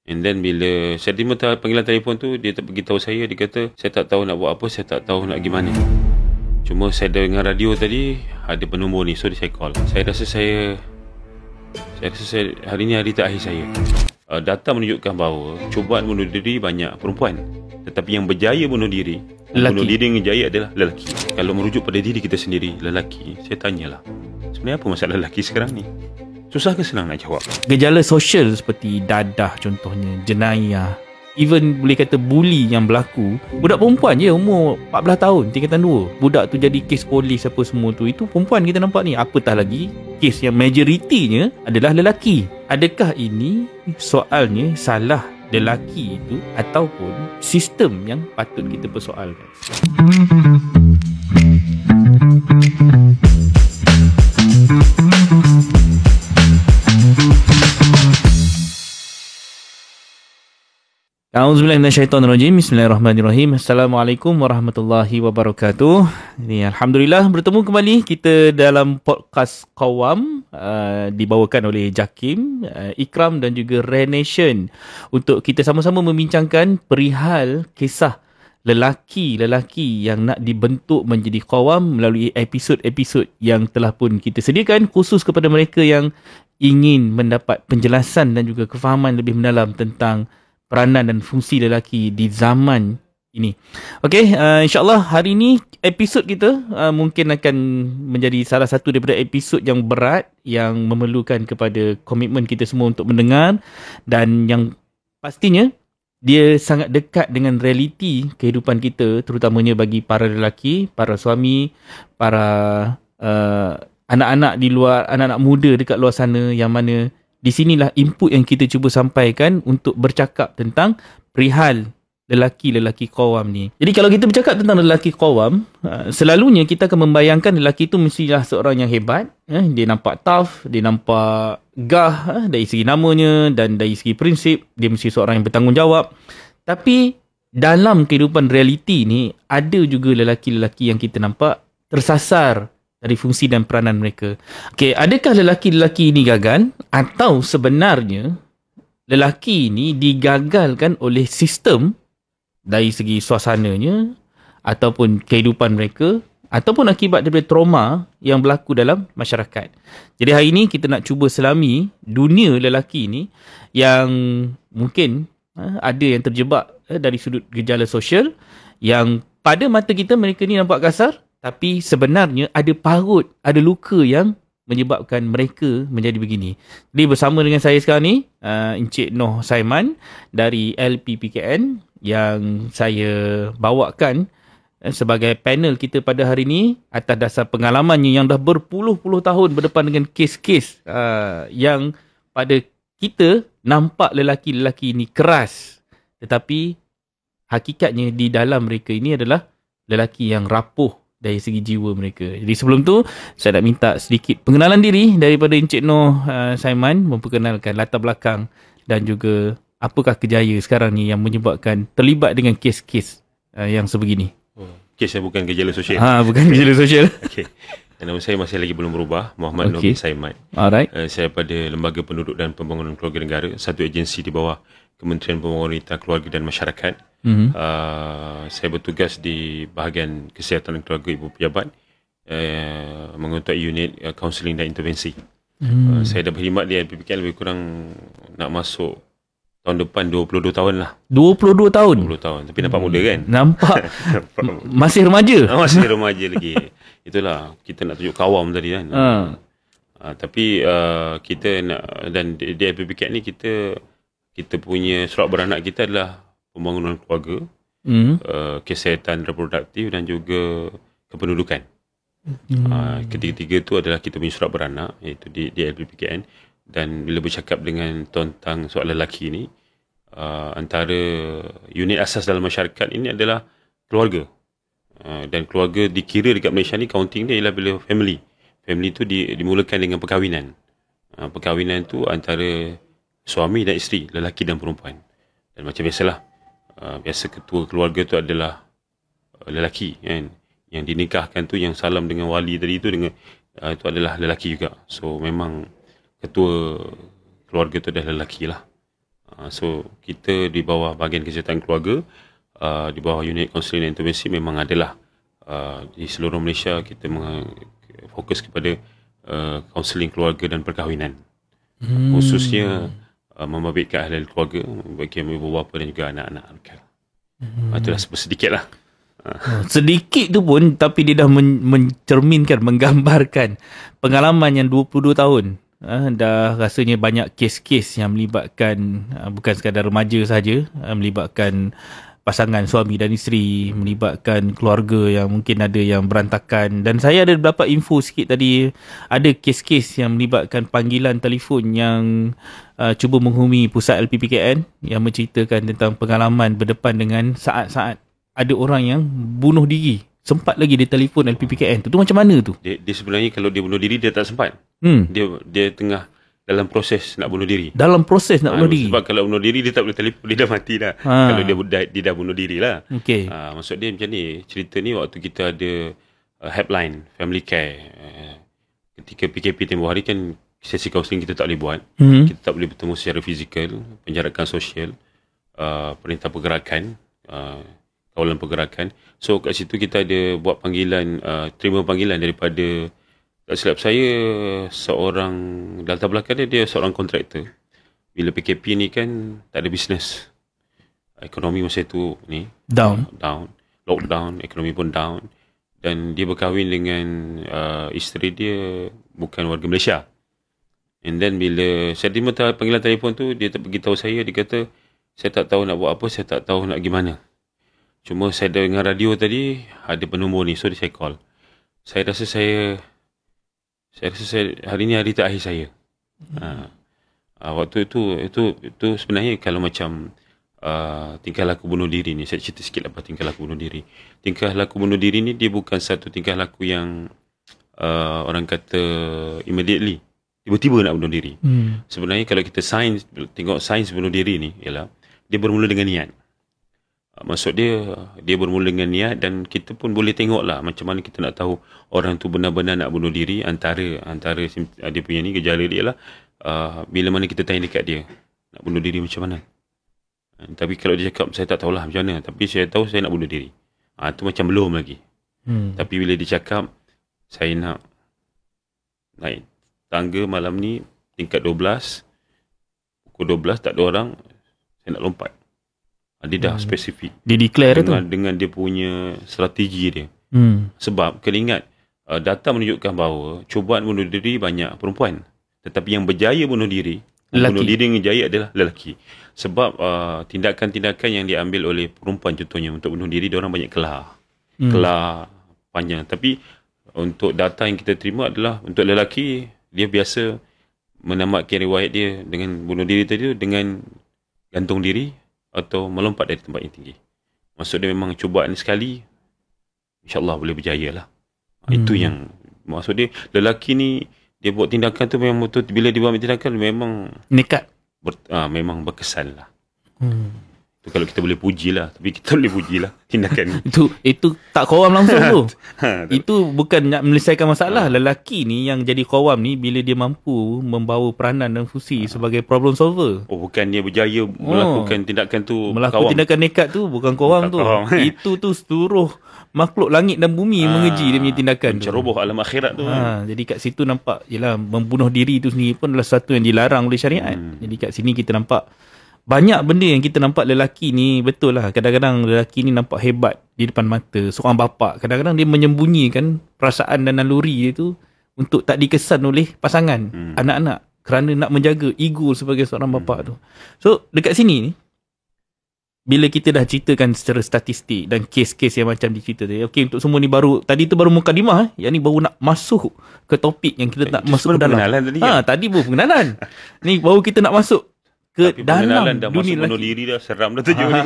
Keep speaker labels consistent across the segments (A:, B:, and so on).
A: And then bila saya terima panggilan telefon tu, dia beritahu saya, dia kata saya tak tahu nak buat apa, saya tak tahu nak gimana. Cuma saya dengar radio tadi ada penombor ni, so saya call. Saya rasa hari ni hari terakhir saya. Data menunjukkan bahawa cubaan bunuh diri banyak perempuan, tetapi yang berjaya bunuh diri, bunuh diri yang jaya adalah lelaki. Kalau merujuk pada diri kita sendiri, lelaki, saya tanyalah, sebenarnya apa masalah lelaki sekarang ni? Susah ke senang nak jawab?
B: Gejala sosial seperti dadah contohnya, jenayah, even boleh kata bully yang berlaku, budak perempuan je umur 14 tahun, tingkatan 2. Budak tu jadi kes polis apa semua tu, itu perempuan kita nampak ni. Apatah lagi kes yang majoritinya adalah lelaki. Adakah ini soalnya salah lelaki itu ataupun sistem yang patut kita persoalkan? A'udzubillahi minasyaitonirrajim. Bismillahirrahmanirrahim. Assalamualaikum warahmatullahi wabarakatuh. Ini alhamdulillah bertemu kembali kita dalam podcast Qawam, dibawakan oleh Jakim, Ikram dan juga Renation, untuk kita sama-sama membincangkan perihal kisah lelaki-lelaki yang nak dibentuk menjadi Qawam melalui episod-episod yang telah pun kita sediakan khusus kepada mereka yang ingin mendapat penjelasan dan juga kefahaman lebih mendalam tentang peranan dan fungsi lelaki di zaman ini. Okey, insyaAllah hari ini episod kita mungkin akan menjadi salah satu daripada episod yang berat, yang memerlukan kepada komitmen kita semua untuk mendengar, dan yang pastinya dia sangat dekat dengan realiti kehidupan kita, terutamanya bagi para lelaki, para suami, para anak-anak di luar, anak-anak muda dekat luar sana, yang mana di sinilah input yang kita cuba sampaikan untuk bercakap tentang perihal lelaki-lelaki Qawam ni. Jadi kalau kita bercakap tentang lelaki Qawam, selalunya kita akan membayangkan lelaki tu mestilah seorang yang hebat. Dia nampak tough, dia nampak gah dari segi namanya, dan dari segi prinsip, dia mesti seorang yang bertanggungjawab. Tapi dalam kehidupan realiti ni, ada juga lelaki-lelaki yang kita nampak tersasar dari fungsi dan peranan mereka. Okey, adakah lelaki-lelaki ini gagal, atau sebenarnya lelaki ini digagalkan oleh sistem dari segi suasananya ataupun kehidupan mereka, ataupun akibat daripada trauma yang berlaku dalam masyarakat? Jadi hari ini kita nak cuba selami dunia lelaki ini yang mungkin ada yang terjebak dari sudut gejala sosial, yang pada mata kita mereka ni nampak kasar, tapi sebenarnya ada parut, ada luka yang menyebabkan mereka menjadi begini. Jadi bersama dengan saya sekarang ni, Encik Noh Saiman dari LPPKN, yang saya bawakan sebagai panel kita pada hari ini atas dasar pengalamannya yang dah berpuluh-puluh tahun berdepan dengan kes-kes yang pada kita nampak lelaki-lelaki ini keras, tetapi hakikatnya di dalam mereka ini adalah lelaki yang rapuh dari segi jiwa mereka. Jadi sebelum tu, saya nak minta sedikit pengenalan diri daripada Encik Noh Saiman, memperkenalkan latar belakang dan juga apakah kejaya sekarang ni yang menyebabkan terlibat dengan kes-kes yang sebegini.
A: Kes yang bukan gejala sosial.
B: Bukan gejala sosial.
A: Okey. Nama saya masih lagi belum berubah, Muhammad Nur bin Saiman.
B: Alright.
A: Saya pada Lembaga Penduduk dan Pembangunan Keluarga Negara, satu agensi di bawah Kementerian Pembangunan Wanita, Keluarga dan Masyarakat. Saya bertugas di bahagian Kesihatan dan Keluarga Ibu Pejabat, mengetuai unit kaunseling dan intervensi. Saya dah berkhidmat di LPPKN lebih kurang nak masuk tahun depan 22 tahun lah. 22 tahun? 22 tahun. Tapi nampak muda kan?
B: Nampak. Masih remaja?
A: Masih remaja lagi. Itulah, kita nak tunjuk Qawam tadi kan. Tapi kita nak, dan di LPPKN ni kita punya surat beranak kita adalah pembangunan keluarga, kesihatan reproduktif dan juga kependudukan. Ketiga-tiga tu adalah kita punya surat beranak, iaitu di LPPKN. Dan bila bercakap dengan tentang soal lelaki ni, antara unit asas dalam masyarakat ini adalah keluarga. Dan keluarga dikira dekat Malaysia ni, counting dia ialah bila family. Family tu dimulakan dengan perkahwinan. Perkahwinan tu antara suami dan isteri, lelaki dan perempuan. Dan macam biasalah, biasa ketua keluarga tu adalah lelaki kan. Yang dinikahkan tu, yang salam dengan wali tadi tu, dengan itu adalah lelaki juga. So memang ketua keluarga tu adalah lelaki lah. So kita di bawah bahagian kesihatan keluarga, di bawah unit kaunseling dan intervensi memang adalah di seluruh Malaysia kita fokus kepada kaunseling keluarga dan perkahwinan. Khususnya membabitkan ahli keluarga bagi ibu bapa dan juga anak-anak. Itulah sedikit lah.
B: Sedikit tu pun, tapi dia dah mencerminkan, menggambarkan pengalaman yang 22 tahun. Dah rasanya banyak kes-kes yang melibatkan bukan sekadar remaja saja, melibatkan pasangan suami dan isteri, melibatkan keluarga yang mungkin ada yang berantakan. Dan saya ada dapat info sikit tadi, ada kes-kes yang melibatkan panggilan telefon yang cuba menghubungi pusat LPPKN yang menceritakan tentang pengalaman berdepan dengan saat-saat ada orang yang bunuh diri. Sempat lagi dia telefon LPPKN tu. Tu macam mana tu?
A: Dia sebenarnya kalau dia bunuh diri, dia tak sempat. Dia tengah dalam proses nak bunuh diri.
B: Dalam proses nak bunuh diri.
A: Sebab kalau bunuh diri, dia tak boleh telefon, dia dah mati dah. Kalau dia dah bunuh diri lah.
B: Okay.
A: Maksud dia macam ni. Cerita ni waktu kita ada helpline, family care. Ketika PKP tempoh hari kan, sesi kaunseling kita tak boleh buat. Kita tak boleh bertemu secara fizikal, penjarakan sosial, perintah pergerakan, kawalan pergerakan. So kat situ kita ada buat panggilan, terima panggilan daripada, tak silap saya, seorang latar belakang dia seorang kontraktor. Bila PKP ni kan tak ada bisnes, ekonomi masa tu ni down, lockdown, ekonomi pun down. Dan dia berkahwin dengan isteri dia bukan warga Malaysia. And then bila saya terima panggilan telefon tu, dia tak beritahu saya, dia kata saya tak tahu nak buat apa, saya tak tahu nak gimana. Cuma saya dengar radio tadi ada penombor ni, so saya call. Saya rasa hari ni hari terakhir saya. Waktu itu sebenarnya kalau macam tingkah laku bunuh diri ni, saya cerita sikit apa tingkah laku bunuh diri. Tingkah laku bunuh diri ni dia bukan satu tingkah laku yang orang kata immediately, tiba-tiba nak bunuh diri. Sebenarnya kalau kita tengok sains bunuh diri ni ialah dia bermula dengan niat. Maksud dia bermula dengan niat, dan kita pun boleh tengok lah macam mana kita nak tahu orang tu benar-benar nak bunuh diri. Antara dia punya ni, gejala dia lah bila mana kita tanya dekat dia nak bunuh diri macam mana. Tapi kalau dia cakap saya tak tahulah macam mana, tapi saya tahu saya nak bunuh diri, tu macam belum lagi. Tapi bila dia cakap saya nak naik tangga malam ni tingkat 12, pukul 12 tak ada orang, saya nak lompat, dia dah spesifik. Dia declare dengan dia punya strategi dia. Sebab kena ingat, data menunjukkan bahawa cubaan bunuh diri banyak perempuan, tetapi yang berjaya bunuh diri, bunuh diri yang jaya adalah lelaki. Sebab tindakan-tindakan yang diambil oleh perempuan contohnya untuk bunuh diri, diorang banyak kelah panjang. Tapi untuk data yang kita terima adalah untuk lelaki, dia biasa menamatkan riwayat dia dengan bunuh diri tadi dengan gantung diri atau melompat dari tempat yang tinggi. Maksud dia memang cubaan sekali, insyaAllah boleh berjaya lah. Itu yang maksud dia. Lelaki ni dia buat tindakan tu memang betul, bila dia buat tindakan memang
B: nekat,
A: memang berkesan lah. Itu kalau kita boleh puji lah. Tapi kita boleh puji lah tindakan ni.
B: Itu tak kawam langsung tu. Itu bukan nak menyelesaikan masalah. Lelaki ni yang jadi kawam ni bila dia mampu membawa peranan dan fungsi sebagai problem solver.
A: Bukan dia berjaya melakukan tindakan tu.
B: Melakukan tindakan nekat tu bukan kawam tu. Itu tu seluruh makhluk langit dan bumi mengeji dia punya tindakan tu.
A: Menceroboh alam akhirat tu.
B: Jadi kat situ nampak, yelah, membunuh diri tu sendiri pun adalah sesuatu yang dilarang oleh syariat. Jadi kat sini kita nampak banyak benda yang kita nampak lelaki ni, betul lah. Kadang-kadang lelaki ni nampak hebat di depan mata seorang bapa. Kadang-kadang dia menyembunyikan perasaan dan naluri dia tu untuk tak dikesan oleh pasangan, anak-anak, kerana nak menjaga ego sebagai seorang bapa tu. So dekat sini ni, bila kita dah ceritakan secara statistik dan kes-kes yang macam dicerita tadi, okey, untuk semua ni baru, tadi tu baru mukadimah, yang ni baru nak masuk ke topik yang kita nak masuk ke dalam. Tadi baru pengenalan. Ni baru kita nak masuk ke dalam dunia
A: bunuh diri dah seram dah tujuh ni.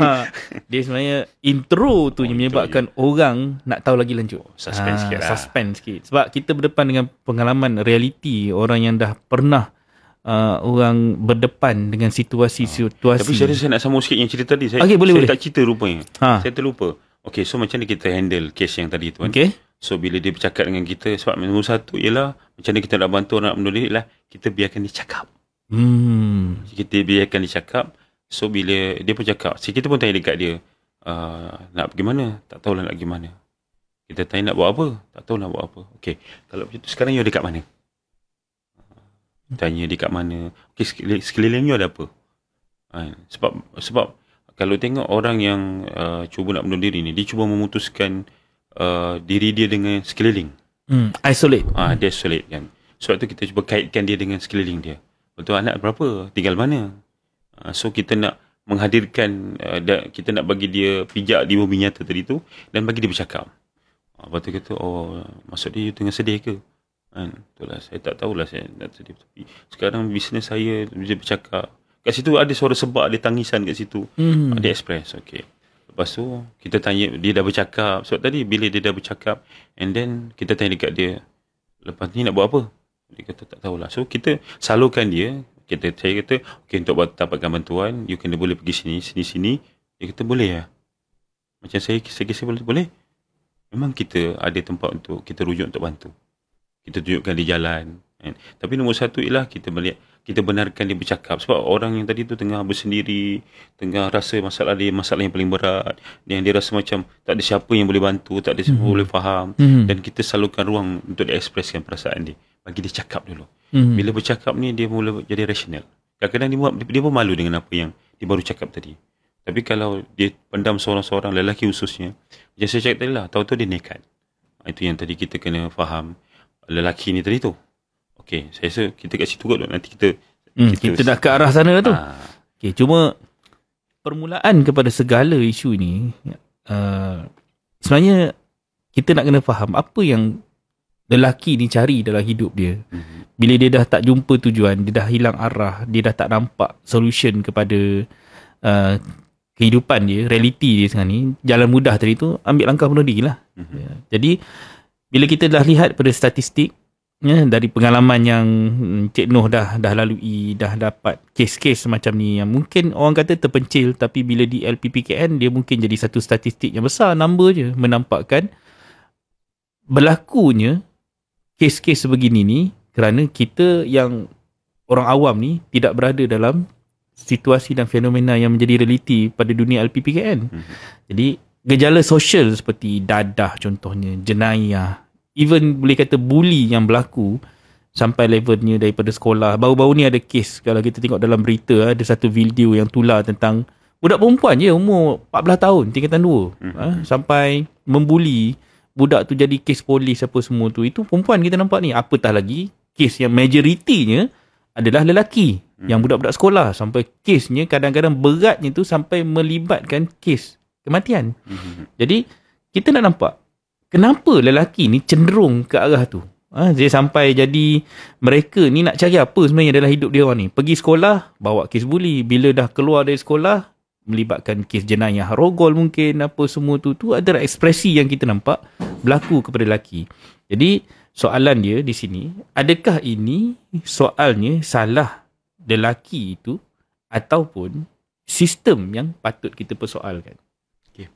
B: Dia sebenarnya intro tu yang menyebabkan orang nak tahu lagi lanjut.
A: Suspense sikit lah.
B: Suspense sikit. Sebab kita berdepan dengan pengalaman realiti orang yang dah pernah orang berdepan dengan situasi-situasi.
A: Tapi saya nak sambung sikit yang cerita tadi. Saya tak cerita rupanya. Saya terlupa. Okay, so macam ni kita handle kes yang tadi tu kan.
B: Okay.
A: So bila dia bercakap dengan kita, sebab nombor satu ialah macam mana kita nak bantu orang nak bunuh diri, lah kita biarkan dia cakap. Kita biarkan dia cakap. So bila dia pun cakap, kita pun tanya dekat dia, nak pergi mana? Tak tahulah nak pergi mana. Kita tanya nak buat apa? Tak tahu nak buat apa. Okey, kalau macam tu sekarang you dekat mana? Tanya dekat mana. Okey, sekeliling you ada apa? Sebab kalau tengok orang yang cuba nak bunuh diri ni, dia cuba memutuskan diri dia dengan sekeliling.
B: Isolate.
A: Dia isolate kan. Sebab tu kita cuba kaitkan dia dengan sekeliling dia. Betul, anak berapa? Tinggal mana? So kita nak menghadirkan, kita nak bagi dia pijak di bumi nyata tadi tu dan bagi dia bercakap. Lepas tu kata, maksud dia you tengah sedih ke? Itulah, saya tak tahulah saya nak sedih. Tapi sekarang bisnes saya dia bercakap. Kat situ ada suara sebab, ada tangisan kat situ. Dia express. Okay. Lepas tu kita tanya, dia dah bercakap. Sebab tadi bila dia dah bercakap, and then kita tanya dekat dia, lepas ni nak buat apa? Dia kata tak tahulah. So kita salurkan dia. Saya kata, okay, untuk dapatkan bantuan, you kena boleh pergi sini. Dia kata, boleh ya? Macam saya kisah boleh. Memang kita ada tempat untuk kita rujuk untuk bantu. Kita tunjukkan dia jalan. Kan? Tapi nombor satu ialah kita benarkan dia bercakap. Sebab orang yang tadi tu tengah bersendiri, tengah rasa masalah yang paling berat. Yang dia rasa macam tak ada siapa yang boleh bantu, tak ada siapa boleh faham. Dan kita salurkan ruang untuk dia ekspreskan perasaan dia. Bagi dia cakap dulu. Bila bercakap ni, dia mula jadi rasional. Kadang-kadang dia pun malu dengan apa yang dia baru cakap tadi. Tapi kalau dia pendam seorang-seorang, lelaki khususnya, macam saya cakap tadi lah, tahu-tahu dia nekat. Itu yang tadi kita kena faham lelaki ni tadi tu. Okey, saya rasa kita kat situ kot. Nanti kita dah ke arah sana tu.
B: Okey, cuma permulaan kepada segala isu ni, sebenarnya kita nak kena faham apa yang lelaki ni cari dalam hidup dia. Bila dia dah tak jumpa tujuan, dia dah hilang arah, dia dah tak nampak solution kepada kehidupan dia, realiti dia sekarang ni, jalan mudah tadi tu, ambil langkah bunuh diri lah. Jadi bila kita dah lihat pada statistik, dari pengalaman yang Cik Noh dah lalui, dah dapat kes-kes macam ni yang mungkin orang kata terpencil, tapi bila di LPPKN dia mungkin jadi satu statistik yang besar, number je menampakkan berlakunya kes-kes sebegini ni kerana kita yang orang awam ni tidak berada dalam situasi dan fenomena yang menjadi realiti pada dunia LPPKN. Jadi gejala sosial seperti dadah contohnya, jenayah, even boleh kata bully yang berlaku sampai levelnya daripada sekolah. Baru-baru ni ada kes, kalau kita tengok dalam berita, ada satu video yang tular tentang budak perempuan je umur 14 tahun, tingkatan 2, sampai membuli budak tu, jadi kes polis apa semua tu. Itu perempuan kita nampak ni. Apatah lagi kes yang majoritinya adalah lelaki, yang budak-budak sekolah, sampai kesnya kadang-kadang beratnya tu sampai melibatkan kes kematian. Jadi kita nak nampak kenapa lelaki ni cenderung ke arah tu. Dia sampai jadi mereka ni nak cari apa sebenarnya dalam hidup dia orang ni. Pergi sekolah, bawa kes bully. Bila dah keluar dari sekolah, melibatkan kes jenayah rogol mungkin, apa semua tu adalah ekspresi yang kita nampak berlaku kepada lelaki. Jadi soalan dia di sini, adakah ini soalnya salah lelaki itu ataupun sistem yang patut kita persoalkan?
A: Okay.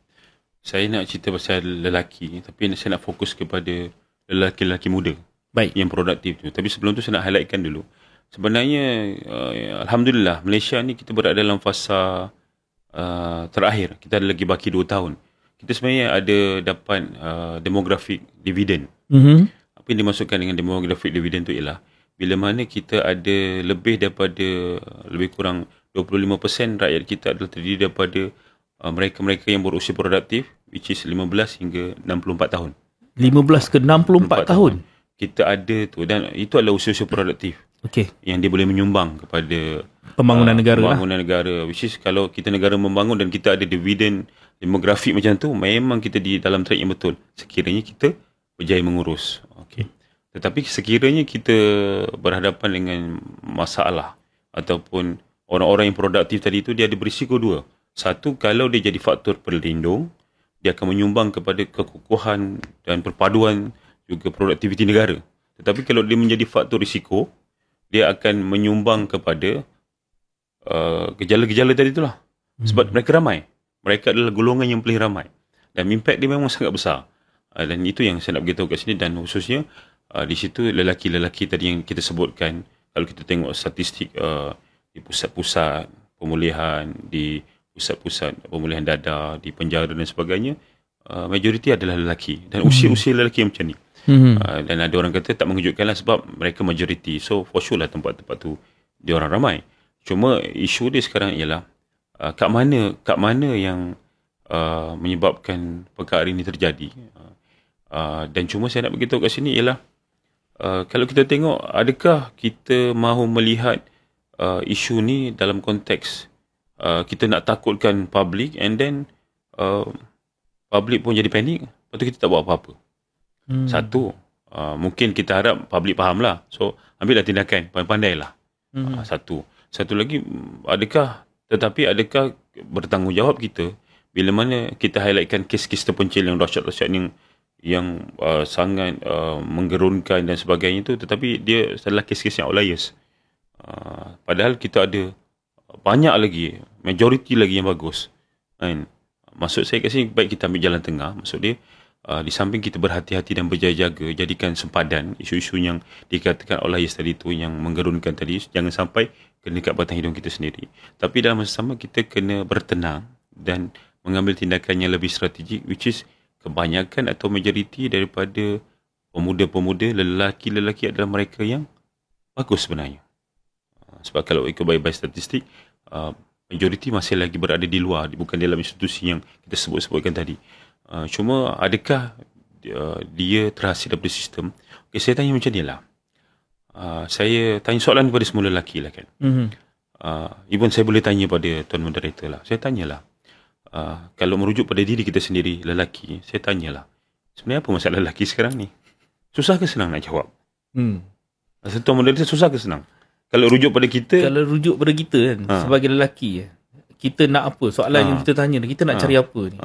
A: Saya nak cerita pasal lelaki, tapi saya nak fokus kepada lelaki-lelaki muda.
B: Baik.
A: Yang produktif tu. Tapi sebelum tu saya nak highlightkan dulu. Sebenarnya Alhamdulillah Malaysia ni kita berada dalam fasa terakhir. Kita ada lagi baki 2 tahun. Kita sebenarnya ada dapat demographic dividend. Apa yang dimaksudkan dengan demographic dividend tu ialah bila mana kita ada lebih kurang 25% rakyat kita adalah terdiri daripada mereka-mereka yang berusia produktif, which is 15 hingga 64 tahun.
B: 15 ke 64 tahun.
A: Kita ada tu, dan itu adalah usia-usia produktif.
B: Okey.
A: Yang dia boleh menyumbang kepada
B: pembangunan negara.
A: Pembangunan negara. Which is kalau kita negara membangun dan kita ada dividen demografik macam tu, memang kita di dalam track yang betul. Sekiranya kita berjaya mengurus. Okey. Tetapi sekiranya kita berhadapan dengan masalah ataupun orang-orang yang produktif tadi tu, dia ada berisiko 2. Satu, kalau dia jadi faktor pelindung, dia akan menyumbang kepada kekukuhan dan perpaduan juga produktiviti negara. Tetapi kalau dia menjadi faktor risiko, dia akan menyumbang kepada gejala-gejala tadi itulah. Sebab mereka ramai. Mereka adalah golongan yang paling ramai. Dan impact dia memang sangat besar. Dan itu yang saya nak beritahu kat sini. Dan khususnya di situ lelaki-lelaki tadi yang kita sebutkan. Kalau kita tengok statistik di pusat-pusat pemulihan, di pusat-pusat pemulihan dada, di penjara dan sebagainya, majoriti adalah lelaki. Dan usia-usia lelaki macam ni. Dan ada orang kata tak mengejutkan lah sebab mereka majoriti. So for sure lah tempat-tempat tu dia orang ramai. Cuma isu dia sekarang ialah kat mana yang menyebabkan perkara ini terjadi. Dan cuma saya nak beritahu kat sini ialah kalau kita tengok, adakah kita mahu melihat isu ni dalam konteks kita nak takutkan public and then public pun jadi panik, lepas tu kita tak buat apa-apa. Satu, mungkin kita harap public faham lah. So, ambillah tindakan, pandai-pandai lah. Satu lagi, adakah bertanggungjawab kita bila mana kita highlightkan kes-kes terpencil yang dahsyat-dahsyat yang sangat menggerunkan dan sebagainya tu, tetapi dia adalah kes-kes yang outliers. Padahal kita ada banyak lagi, majoriti lagi yang bagus. Kan? Maksud saya kat sini, baik kita ambil jalan tengah. Maksud dia, di samping kita berhati-hati dan berjaga-jaga, jadikan sempadan isu-isu yang dikatakan outliers tadi tu, yang menggerunkan tadi, jangan sampai kena kat batang hidung kita sendiri. Tapi dalam masa sama, kita kena bertenang dan mengambil tindakan yang lebih strategik, which is kebanyakan atau majoriti daripada pemuda-pemuda, lelaki-lelaki adalah mereka yang bagus sebenarnya. Sebab kalau ikut by statistik, majoriti masih lagi berada di luar, bukan dalam institusi yang kita sebut-sebutkan tadi. Cuma adakah dia terhasil daripada sistem? Okay, saya tanya macam ni lah. Saya tanya soalan kepada semua lelaki lah kan. Even saya boleh tanya pada tuan moderator lah. Saya tanyalah. Kalau merujuk pada diri kita sendiri, lelaki, saya tanyalah, sebenarnya apa masalah lelaki sekarang ni? Susah ke senang nak jawab? Tuan moderator, susah ke senang? Kalau rujuk pada kita kan, sebagai lelaki, kita nak apa? Soalan yang kita tanya, kita nak cari apa ni?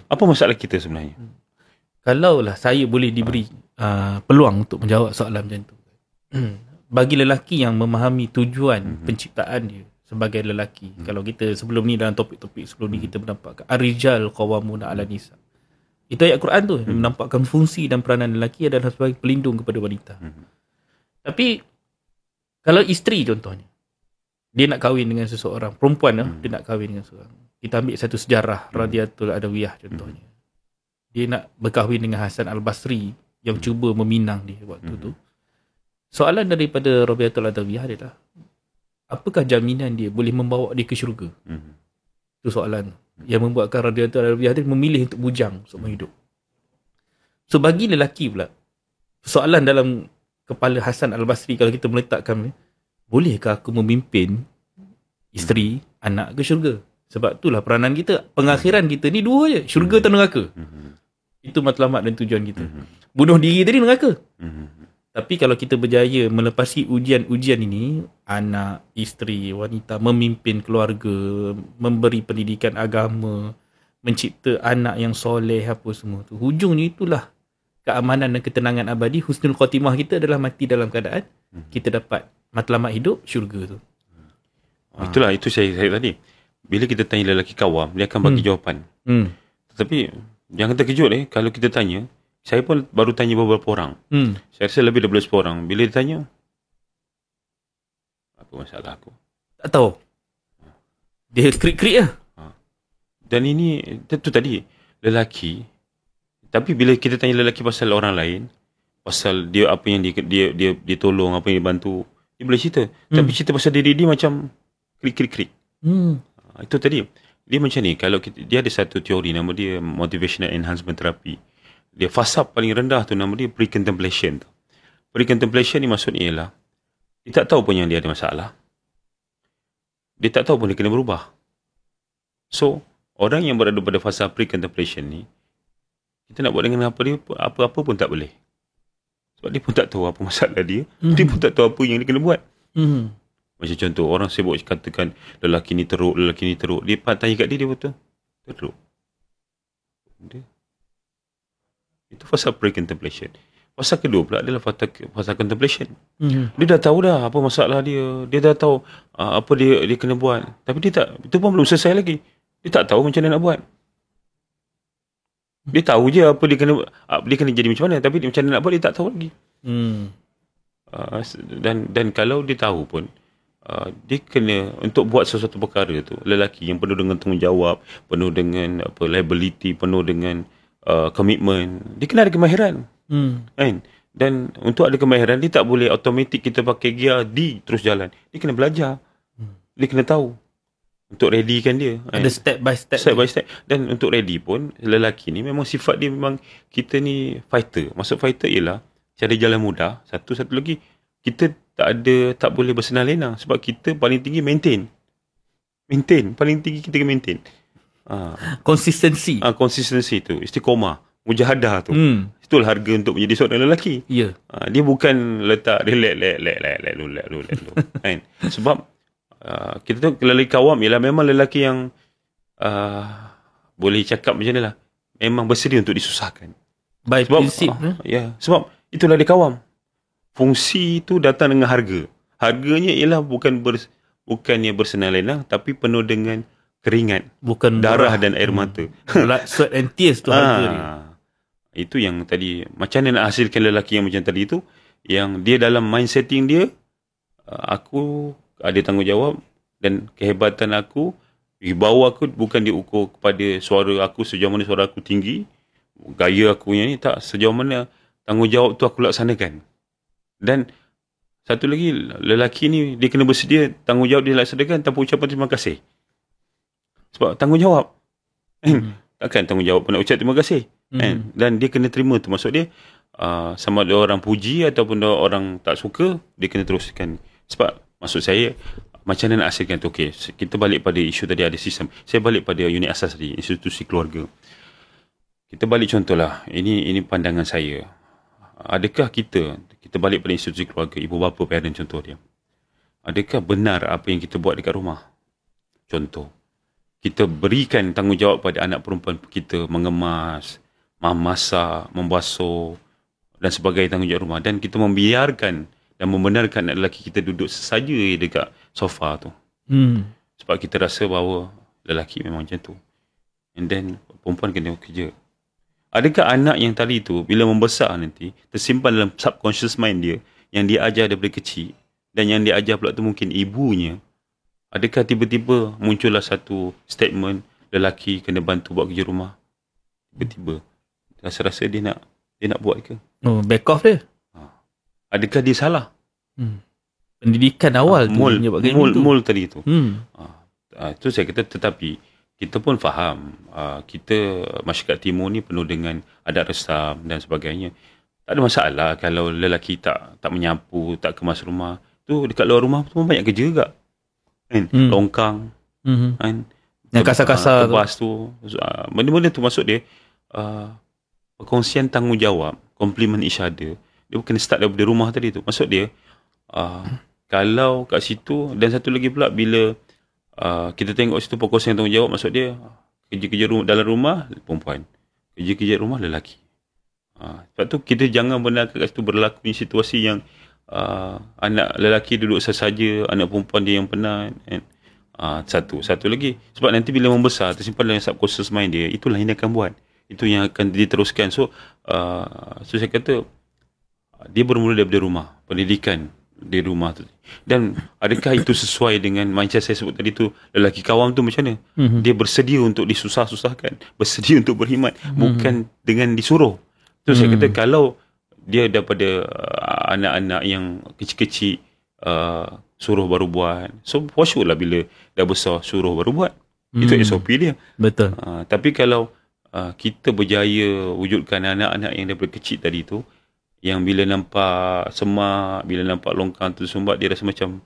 A: Apa masalah kita sebenarnya?
B: Kalaulah saya boleh diberi peluang untuk menjawab soalan macam tu, bagi lelaki yang memahami tujuan penciptaan dia sebagai lelaki. Kalau kita sebelum ni, dalam topik-topik sebelum ni, kita menampakkan ar-rijal qawwamuna 'ala nisa. Itu ayat Quran tu menampakkan fungsi dan peranan lelaki adalah sebagai pelindung kepada wanita. Tapi kalau isteri contohnya, dia nak kahwin dengan seseorang, perempuan dia nak kahwin dengan seseorang. Kita ambil satu sejarah Radiatul Adawiyah contohnya. Dia nak berkahwin dengan Hasan Al-Basri yang cuba meminang dia waktu tu. Soalan daripada Radiatul Adawiyah adalah, apakah jaminan dia boleh membawa dia ke syurga? Itu soalan yang membuatkan Radiatul Adawiyah dia memilih untuk bujang seumur hidup. So bagi lelaki pula, soalan dalam kepala Hasan Al-Basri kalau kita meletakkan, bolehkah aku memimpin isteri, anak ke syurga? Sebab itulah peranan kita. Pengakhiran kita ni dua je, syurga atau neraka. Itu matlamat dan tujuan kita. Bunuh diri tadi neraka. Tapi kalau kita berjaya melepasi ujian-ujian ini, anak, isteri, wanita, memimpin keluarga, memberi pendidikan agama, mencipta anak yang soleh, apa semua tu, hujungnya itulah keamanan dan ketenangan abadi. Husnul khotimah kita adalah mati dalam keadaan kita dapat matlamat hidup, syurga tu.
A: Itulah, itu saya tadi. Bila kita tanya lelaki kawam, dia akan bagi jawapan. Tetapi jangan terkejut kalau kita tanya. Saya pun baru tanya beberapa orang. Saya rasa lebih daripada 10 orang. Bila ditanya, apa masalah aku?
B: Tak tahu. Dia krik-krik lah.
A: Dan ini, itu tadi, lelaki. Tapi bila kita tanya lelaki pasal orang lain, pasal dia apa yang dia tolong, apa yang dia bantu, dia boleh cerita. Tapi cerita pasal diri dia macam krik-krik-krik. Itu tadi. Dia macam ni, kalau dia ada satu teori, nama dia Motivational Enhancement Therapy. Dia fasa paling rendah tu, nama dia pre-contemplation tu. Pre-contemplation ni maksudnya ialah, dia tak tahu pun yang dia ada masalah. Dia tak tahu pun dia kena berubah. So, orang yang berada pada fasa pre-contemplation ni, kita nak buat dengan apa-apa pun tak boleh. Sebab dia pun tak tahu apa masalah dia. Dia pun tak tahu apa yang dia kena buat. Macam contoh, orang sibuk katakan, lelaki ni teruk. Dia tanya kat dia betul. Teruk. Itu fasa pre-contemplation. Fasa kedua pula adalah fasa contemplation. Dia dah tahu dah apa masalah dia. Dia dah tahu apa dia kena buat. Tapi itu pun belum selesai lagi. Dia tak tahu macam mana nak buat. Dia tahu je apa dia kena jadi macam mana. Tapi macam mana nak buat, dia tak tahu lagi. Dan kalau dia tahu pun, dia kena untuk buat sesuatu perkara tu, lelaki yang penuh dengan tanggungjawab, penuh dengan liability, penuh dengan komitmen, dia kena ada kemahiran. Kan? Dan untuk ada kemahiran, dia tak boleh automatik kita pakai gear D terus jalan. Dia kena belajar. Dia kena tahu untuk readykan dia.
B: Ada step by step.
A: Dan untuk ready pun, lelaki ni memang sifat dia memang, kita ni fighter. Maksud fighter ialah cari jalan mudah. Satu lagi, kita tak boleh bersenang lenang sebab kita paling tinggi maintain, paling tinggi kita kena maintain.
B: Konsistensi
A: tu, istiqomah, mujahadah tu. Itulah harga untuk menjadi seorang lelaki.
B: Ya.
A: Dia bukan letak relax kan. Sebab kita tu lelaki kawam ialah memang lelaki yang boleh cakap macam ni lah, memang bersedia untuk disusahkan.
B: By prinsip.
A: Sebab itulah dia kawam. Fungsi itu datang dengan harga. Harganya ialah bukannya bersenang lenang, tapi penuh dengan keringat,
B: bukan
A: darah dan air mata.
B: Blood, sweat and tears tu harga dia.
A: Itu yang tadi, macam mana nak hasilkan lelaki yang macam tadi tu, yang dia dalam mind setting dia, aku ada tanggungjawab dan kehebatan aku, bahawa aku bukan diukur kepada suara aku, sejauh mana suara aku tinggi, gaya aku yang ni, tak, sejauh mana tanggungjawab tu aku laksanakan. Dan satu lagi, lelaki ni dia kena bersedia tanggungjawab dia laksanakan tanpa ucapan terima kasih. Sebab tanggungjawab. Takkan tanggungjawab pun nak ucap terima kasih. Dan dia kena terima tu. Maksud dia, sama ada orang puji ataupun orang tak suka, dia kena teruskan. Sebab maksud saya, macam mana nak hasilkan tu. Okay, kita balik pada isu tadi, ada sistem. Saya balik pada unit asas tadi, institusi keluarga. Kita balik contohlah, ini pandangan saya. Adakah kita balik pada institusi keluarga, ibu bapa, parent contoh dia. Adakah benar apa yang kita buat dekat rumah? Contoh, kita berikan tanggungjawab pada anak perempuan kita mengemas, memasak, membasuh dan sebagainya tanggungjawab rumah, dan kita membiarkan dan membenarkan anak lelaki kita duduk sesaja dekat sofa tu. Sebab kita rasa bahawa lelaki memang macam tu. And then perempuan kena kerja. Adakah anak yang tadi tu bila membesar nanti tersimpan dalam subconscious mind dia, yang dia ajar daripada kecil, dan yang dia ajar pula tu mungkin ibunya? Adakah tiba-tiba muncullah satu statement, lelaki kena bantu buat kerja rumah? Tiba-tiba rasa-rasa dia nak buat ke?
B: Back off dia.
A: Adakah dia salah?
B: Pendidikan awal tu
A: mul tadi tu. Itu saya kata, tetapi kita pun faham, kita masyarakat timur ni penuh dengan adat resam dan sebagainya. Tak ada masalah kalau lelaki tak menyapu, tak kemas rumah. Tu dekat luar rumah tu banyak kerja juga. Kan? Longkang. Kan?
B: Yang kasar-kasar
A: tebas tu. Benda-benda tu maksud dia, perkongsian tanggungjawab, compliment each other. Dia bukan start daripada rumah tadi tu. Maksud dia, kalau kat situ, dan satu lagi pula, bila kita tengok situ perkongsian tanggungjawab, maksud dia kerja-kerja dalam rumah perempuan, kerja-kerja rumah lelaki. Sebab tu kita jangan benarkan kat situ berlaku situasi yang anak lelaki duduk sesaja, anak perempuan dia yang penat. Satu lagi, sebab nanti bila membesar tersimpan dalam subconscious mind dia, itulah yang dia akan buat, itu yang akan diteruskan. So saya kata, dia bermula daripada rumah, pendidikan di rumah tu. Dan adakah itu sesuai dengan macam saya sebut tadi tu, lelaki kawam tu macam mana? Dia bersedia untuk disusah-susahkan, bersedia untuk berkhidmat, bukan dengan disuruh. Tu saya kata, kalau dia daripada anak-anak yang kecil-kecil, suruh baru buat, so for sure lah bila dah besar suruh baru buat. Itu SOP dia.
B: Betul.
A: Tapi kalau kita berjaya wujudkan anak-anak yang daripada kecil tadi tu, yang bila nampak semak, bila nampak longkang tersumbat, dia rasa macam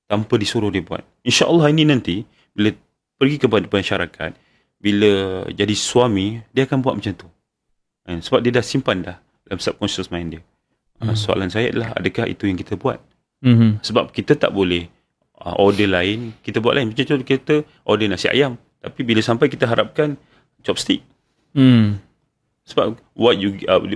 A: tanpa disuruh dia buat. InsyaAllah ini nanti, bila pergi kepada masyarakat, bila jadi suami, dia akan buat macam tu. Sebab dia dah simpan dah dalam subconscious mind dia. Soalan saya adalah, adakah itu yang kita buat? Sebab kita tak boleh order lain, kita buat lain. Macam contoh kita order nasi ayam, tapi bila sampai kita harapkan chopstick. Sebab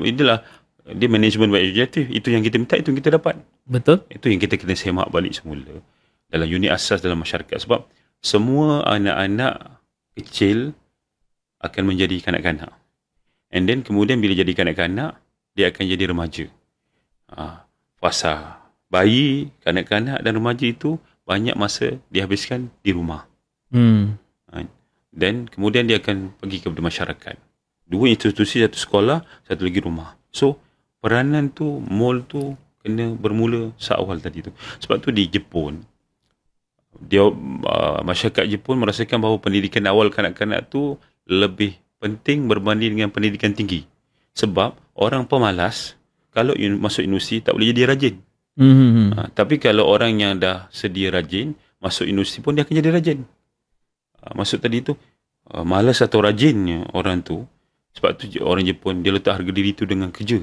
A: itulah dia management by objective. Itu yang kita minta, itu yang kita dapat.
B: Betul.
A: Itu yang kita kena semak balik semula dalam unit asas dalam masyarakat. Sebab semua anak-anak kecil akan menjadi kanak-kanak. And then kemudian bila jadi kanak-kanak, dia akan jadi remaja. Fasa bayi, kanak-kanak dan remaja itu banyak masa dihabiskan di rumah. Dan kemudian dia akan pergi kepada masyarakat. 2 institusi, 1 sekolah, 1 lagi rumah. So, peranan tu, mall tu kena bermula seawal tadi tu. Sebab tu di Jepun, masyarakat Jepun merasakan bahawa pendidikan awal kanak-kanak tu lebih penting berbanding dengan pendidikan tinggi. Sebab orang pemalas, kalau masuk universiti tak boleh jadi rajin. Tapi kalau orang yang dah sedia rajin, masuk universiti pun dia akan jadi rajin. Maksud tadi tu, malas atau rajinnya orang tu, sebab tu orang Jepun dia letak harga diri tu dengan kerja.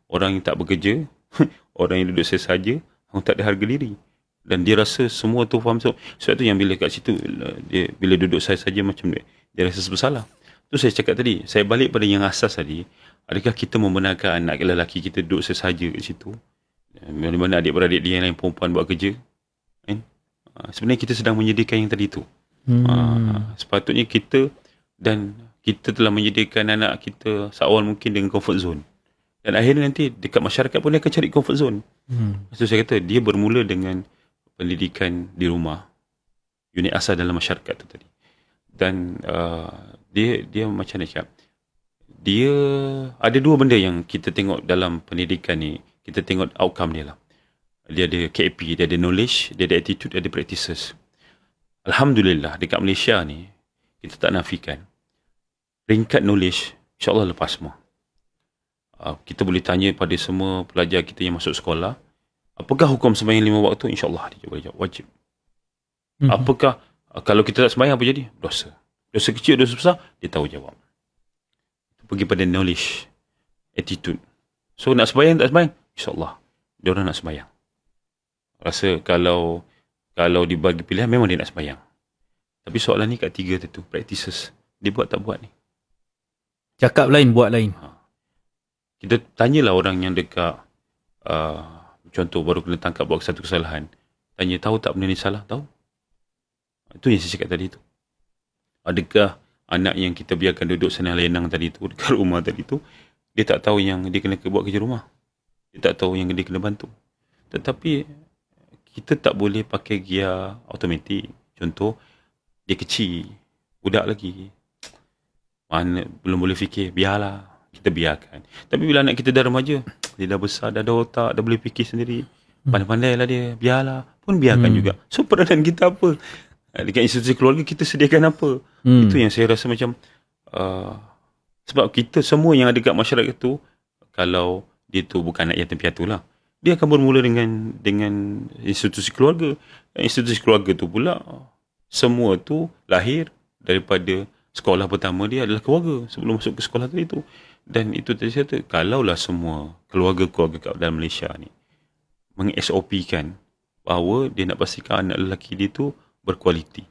A: Orang yang tak bekerja, orang yang duduk sesaja, orang tak ada harga diri. Dan dia rasa semua tu faham. Sebab tu yang bila kat situ, dia bila duduk saya saja macam dia rasa bersalah. Tu saya cakap tadi, saya balik pada yang asas tadi, adakah kita membenarkan anak lelaki kita duduk sesaja kat situ? Mana adik-beradik dia yang lain perempuan buat kerja? Sebenarnya kita sedang menyediakan yang tadi tu. Sepatutnya kita telah menyediakan anak kita seawal mungkin dengan comfort zone. Dan akhirnya nanti dekat masyarakat pun dia akan cari comfort zone. So saya kata dia bermula dengan pendidikan di rumah, unit asas dalam masyarakat tu tadi. Dan dia macam mana cakap, dia ada 2 benda yang kita tengok dalam pendidikan ni. Kita tengok outcome dia lah. Dia ada KAP, dia ada knowledge, dia ada attitude, dia ada practices. Alhamdulillah dekat Malaysia ni, kita tak nafikan peringkat knowledge insyaAllah lepas semua. Kita boleh tanya pada semua pelajar kita yang masuk sekolah, apakah hukum sembahyang 5 waktu? InsyaAllah dia boleh jawab, wajib. Apakah kalau kita tak sembahyang apa jadi? Dosa. Dosa kecil, dosa besar, dia tahu jawab. Pergi pada knowledge, attitude. So nak sembahyang tak sembahyang? InsyaAllah dia orang nak sembahyang. Rasa kalau dibagi pilihan memang dia nak sembahyang. Tapi soalan ni kat 3 tu, practices. Dia buat tak buat ni?
B: Cakap lain, buat lain.
A: Kita tanyalah orang yang dekat, contoh baru kena tangkap buat satu kesalahan. Tanya, tahu tak benda ni salah? Tahu? Itu yang saya cakap tadi tu. Adakah anak yang kita biarkan duduk senang lenang tadi tu, dekat rumah tadi tu, dia tak tahu yang dia kena buat kerja rumah. Dia tak tahu yang dia kena bantu. Tetapi kita tak boleh pakai gear automatik. Contoh, dia kecil, budak lagi. Mana belum boleh fikir, biarlah. Kita biarkan. Tapi bila anak kita dah remaja, dia dah besar, dah ada otak, dah boleh fikir sendiri. Pandai-pandai lah dia, biarlah. Pun biarkan juga. So, peranan kita apa? Dekat institusi keluarga, kita sediakan apa? Itu yang saya rasa macam, sebab kita semua yang ada kat masyarakat tu, kalau dia tu bukan anak yatim piatu lah, dia akan bermula dengan institusi keluarga. Institusi keluarga tu pula, semua tu lahir daripada sekolah pertama dia adalah keluarga sebelum masuk ke sekolah tadi tu. Dan itu tadi saya kata, kalaulah semua keluarga-keluarga kat dalam Malaysia ni meng-SOP-kan bahawa dia nak pastikan anak lelaki dia tu berkualiti.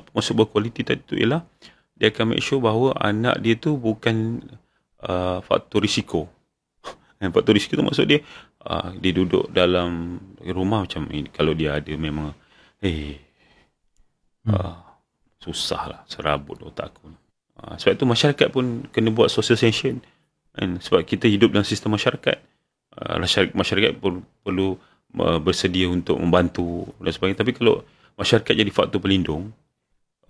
A: Apa maksud berkualiti tadi tu ialah dia akan make sure bahawa anak dia tu bukan faktor risiko. Faktor risiko tu maksud dia dia duduk dalam rumah macam ini. Kalau dia ada memang susah lah, serabut otak aku. Sebab tu masyarakat pun kena buat social sanction. Sebab kita hidup dalam sistem masyarakat. Masyarakat pun perlu bersedia untuk membantu dan sebagainya. Tapi kalau masyarakat jadi faktor pelindung,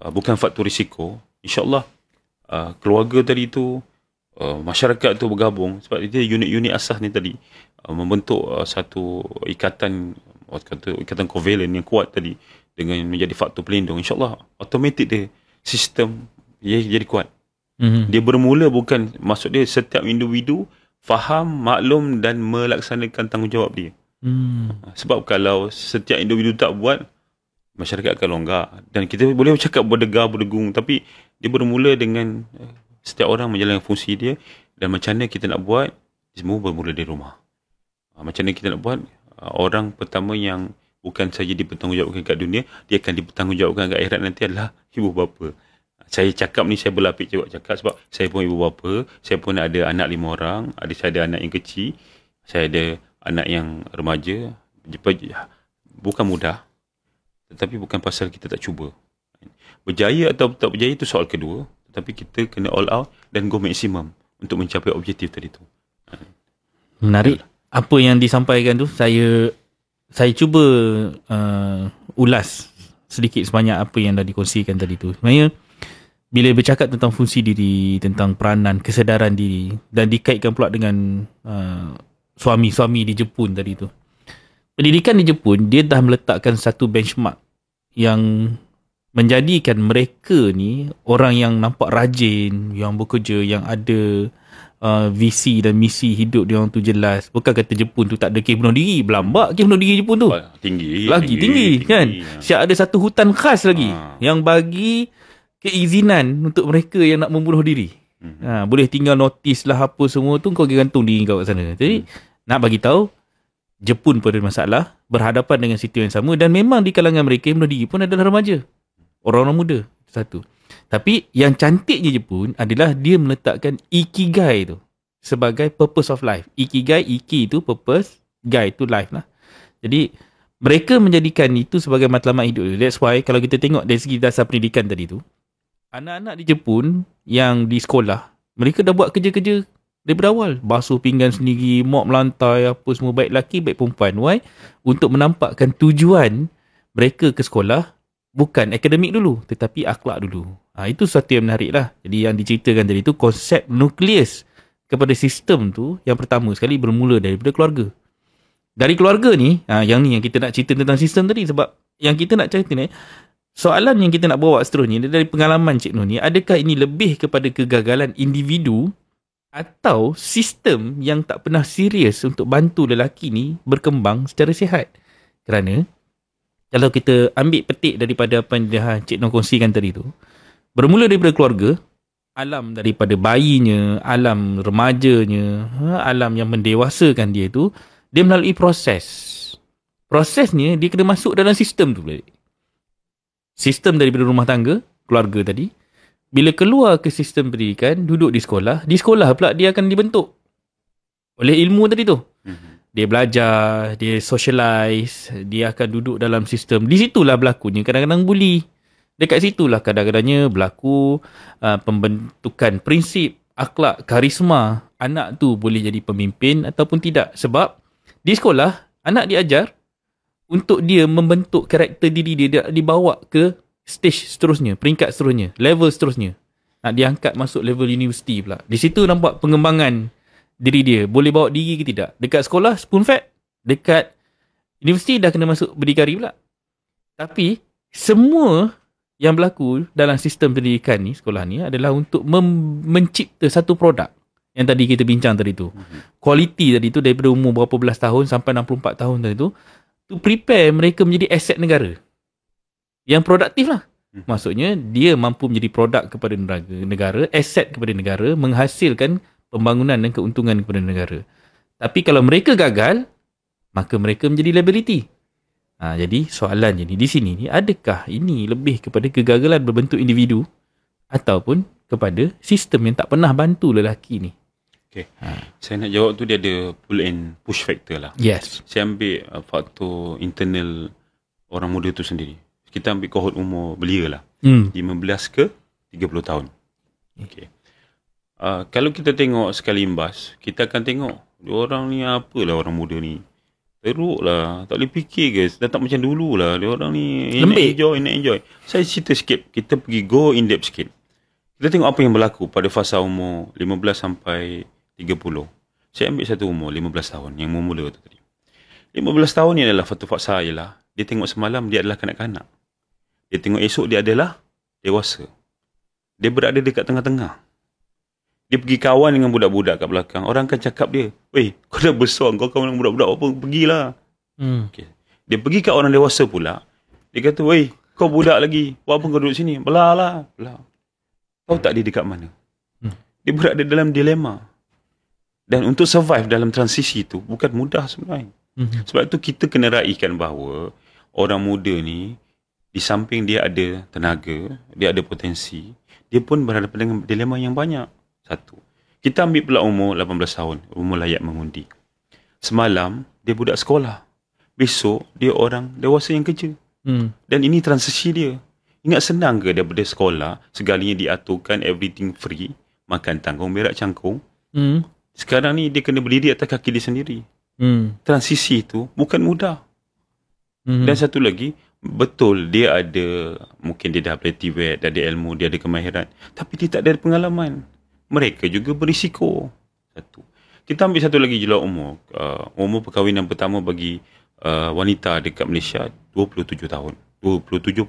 A: bukan faktor risiko, insyaAllah keluarga tadi tu, masyarakat tu bergabung. Sebab itu unit-unit asas ni tadi membentuk satu ikatan kovalen yang kuat tadi dengan menjadi faktor pelindung. InsyaAllah automatik dia sistem dia jadi kuat. Dia bermula bukan, maksud dia setiap individu faham, maklum dan melaksanakan tanggungjawab dia. Sebab kalau setiap individu tak buat, masyarakat akan longgar. Dan kita boleh bercakap berdegar, berdegung, tapi dia bermula dengan setiap orang menjalankan fungsi dia. Dan macam mana kita nak buat, semua bermula dari rumah. Macam mana kita nak buat, orang pertama yang bukan saja dipertanggungjawabkan kat dunia, dia akan dipertanggungjawabkan kat akhirat nanti adalah ibu bapa. Saya cakap ni, saya berlapik cakap sebab saya pun ibu bapa, saya pun ada anak 5 orang, saya ada anak yang kecil, saya ada anak yang remaja. Bukan mudah, tetapi bukan pasal kita tak cuba. Berjaya atau tak berjaya itu soal kedua, tetapi kita kena all out dan go maximum untuk mencapai objektif tadi tu.
B: Menarik. apa yang disampaikan tu saya cuba ulas sedikit sebanyak apa yang dah dikongsikan tadi tu. Sebenarnya bila bercakap tentang fungsi diri, tentang peranan, kesedaran diri dan dikaitkan pula dengan suami-suami di Jepun tadi tu. Pendidikan di Jepun dia dah meletakkan satu benchmark yang menjadikan mereka ni orang yang nampak rajin, yang bekerja, yang ada visi dan misi hidup dia orang tu jelas. Bukan kata Jepun tu tak ada kes bunuh diri. Berlambak kes bunuh diri Jepun tu.
A: Tinggi.
B: Lagi tinggi kan. Siap ada satu hutan khas lagi yang bagi keizinan untuk mereka yang nak membunuh diri. Boleh tinggal notis lah apa semua tu, kau gantung diri kau kat sana. Jadi nak bagi tahu Jepun pun ada masalah, berhadapan dengan situasi yang sama, dan memang di kalangan mereka yang bunuh diri pun adalah remaja. Orang-orang muda. Satu. Tapi yang cantiknya Jepun adalah dia meletakkan ikigai tu sebagai purpose of life. Ikigai, iki tu purpose, gai tu life lah. Jadi mereka menjadikan itu sebagai matlamat hidup. That's why kalau kita tengok dari segi dasar pendidikan tadi tu, anak-anak di Jepun yang di sekolah, mereka dah buat kerja-kerja daripada awal. Basuh pinggan sendiri, mop lantai, apa semua, baik lelaki baik perempuan. Why? Untuk menampakkan tujuan mereka ke sekolah bukan akademik dulu, tetapi akhlak dulu. Itu sesuatu yang menarik lah. Jadi yang diceritakan tadi tu, konsep nukleus kepada sistem tu, yang pertama sekali bermula daripada keluarga. Dari keluarga ni, yang kita nak cerita tentang sistem tadi. Sebab yang kita nak cerita ni, soalan yang kita nak bawa seterusnya dari pengalaman Cik Noh ni, adakah ini lebih kepada kegagalan individu atau sistem yang tak pernah serius untuk bantu lelaki ni berkembang secara sihat? Kerana kalau kita ambil petik daripada apa yang Cik Noh kongsikan tadi tu, bermula daripada keluarga, alam daripada bayinya, alam remajanya, alam yang mendewasakan dia tu, dia melalui proses. Prosesnya dia kena masuk dalam sistem tu. Sistem daripada rumah tangga, keluarga tadi. Bila keluar ke sistem pendidikan, duduk di sekolah pula dia akan dibentuk oleh ilmu tadi tu. Dia belajar, dia socialize, dia akan duduk dalam sistem. Di situlah berlakunya kadang-kadang buli. Dekat situlah kadang-kadangnya berlaku pembentukan prinsip, akhlak, karisma. Anak tu boleh jadi pemimpin ataupun tidak. Sebab di sekolah, anak diajar untuk dia membentuk karakter diri dia dibawa ke stage seterusnya, peringkat seterusnya, level seterusnya. Nak diangkat masuk level universiti pula. Di situ nampak pengembangan diri dia. Boleh bawa diri ke tidak. Dekat sekolah, spoon fed. Dekat universiti dah kena masuk berdikari pula. Tapi, semua yang berlaku dalam sistem pendidikan ni, sekolah ni, adalah untuk mencipta satu produk. Yang tadi kita bincang tadi tu. Kualiti tadi tu, daripada umur berapa belas tahun sampai 64 tahun tadi tu, to prepare mereka menjadi aset negara. Yang produktif lah. Maksudnya, dia mampu menjadi produk kepada negara, aset kepada negara, menghasilkan pembangunan dan keuntungan kepada negara. Tapi kalau mereka gagal, maka mereka menjadi liability. Jadi soalannya ni di sini ni, adakah ini lebih kepada kegagalan berbentuk individu ataupun kepada sistem yang tak pernah bantu lelaki ni?
A: Okay. Saya nak jawab tu, dia ada pull and push factor lah.
B: Yes.
A: Saya ambil faktor internal orang muda tu sendiri. Kita ambil kohort umur belia lah. 15 ke 30 tahun. Okay. Kalau kita tengok sekali imbas, kita akan tengok diorang ni apalah, orang muda ni teruk lah, tak boleh fikir ke, dah tak macam dulu lah. Diorang ni nak enjoy. Saya cerita sikit, kita pergi go in depth sikit. Kita tengok apa yang berlaku pada fasa umur 15 sampai 30. Saya ambil satu umur 15 tahun yang mula tu tadi. 15 tahun ni adalah satu fasa ialah, dia tengok semalam dia adalah kanak-kanak, dia tengok esok dia adalah dewasa. Dia berada dekat tengah-tengah. Dia pergi kawan dengan budak-budak kat belakang. Orang akan cakap dia, "Weh, kau dah besar, kau kawan dengan budak-budak apa? Pergilah." Okay. Dia pergi kat orang dewasa pula. Dia kata, "Weh, kau budak lagi. Buat apa kau duduk sini? Belah lah." Tahu tak dia dekat mana? Dia berada dalam dilema. Dan untuk survive dalam transisi tu bukan mudah sebenarnya. Sebab itu kita kena raikan bahawa orang muda ni, di samping dia ada tenaga, dia ada potensi, dia pun berhadapan dengan dilema yang banyak. Satu, kita ambil pula umur 18 tahun, umur layak mengundi. Semalam, dia budak sekolah. Besok, dia orang dewasa yang kerja. Dan ini transisi dia. Ingat senang ke daripada sekolah, segalanya diaturkan, everything free, makan tanggung, berak cangkung. Sekarang ni, dia kena berdiri atas kaki dia sendiri. Transisi tu bukan mudah. Dan satu lagi, betul dia ada, mungkin dia dah belajar TVET, dia ada ilmu, dia ada kemahiran, tapi dia tak ada pengalaman. Mereka juga berisiko. Satu. Kita ambil satu lagi jelas umur. Umur perkahwinan pertama bagi wanita dekat Malaysia 27 tahun. 27.5.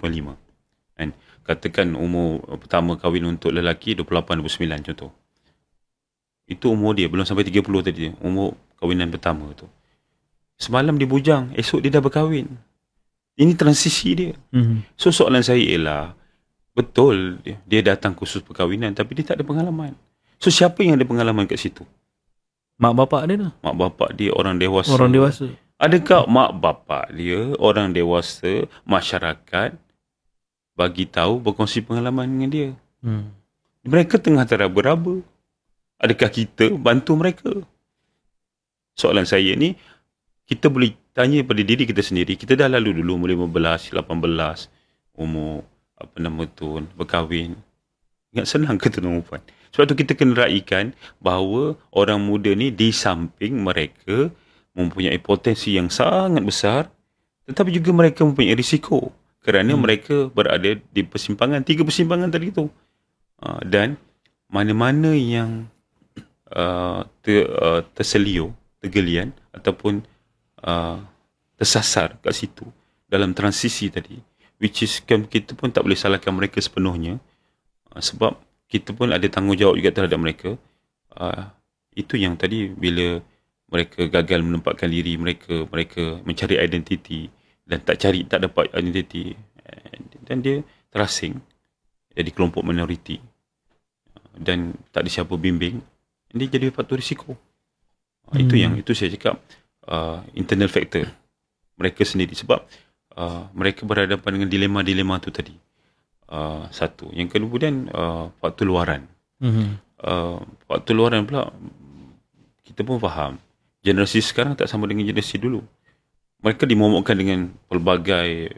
A: Kan? Katakan umur pertama kahwin untuk lelaki 28-29 contoh. Itu umur dia, belum sampai 30 tadi. Umur kahwinan pertama tu. Semalam dia bujang, esok dia dah berkahwin. Ini transisi dia. So soalan saya ialah, betul dia datang khusus perkahwinan, tapi dia tak ada pengalaman. So siapa yang ada pengalaman kat situ?
B: Mak bapak dia tu.
A: Mak bapak dia orang dewasa.
B: Orang dewasa.
A: Adakah mak bapak dia orang dewasa, masyarakat bagi tahu, berkongsi pengalaman dengan dia? Mereka tengah teraba-raba. Adakah kita bantu mereka? Soalan saya ni, kita boleh tanya pada diri kita sendiri. Kita dah lalu dulu umur 15, 18, umur berkahwin. Ingat senang ke tuan puan? Sebab tu kita kena raikan bahawa orang muda ni di samping mereka mempunyai potensi yang sangat besar, tetapi juga mereka mempunyai risiko kerana mereka berada di persimpangan, 3 persimpangan tadi tu. Dan mana-mana yang terseliu, tergelian ataupun tersasar kat situ dalam transisi tadi, which is kita pun tak boleh salahkan mereka sepenuhnya, sebab kita pun ada tanggungjawab juga terhadap mereka. Itu yang tadi, bila mereka gagal menempatkan diri mereka mencari identiti dan tak dapat identiti, dan dia terasing jadi kelompok minoriti dan tak ada siapa bimbing, dia jadi faktor risiko. Itu saya cakap, internal factor mereka sendiri, sebab mereka berhadapan dengan dilema-dilema tu tadi. Satu. Yang kemudian faktor luaran. Faktor luaran pula, kita pun faham generasi sekarang tak sama dengan generasi dulu. Mereka dimomokkan dengan pelbagai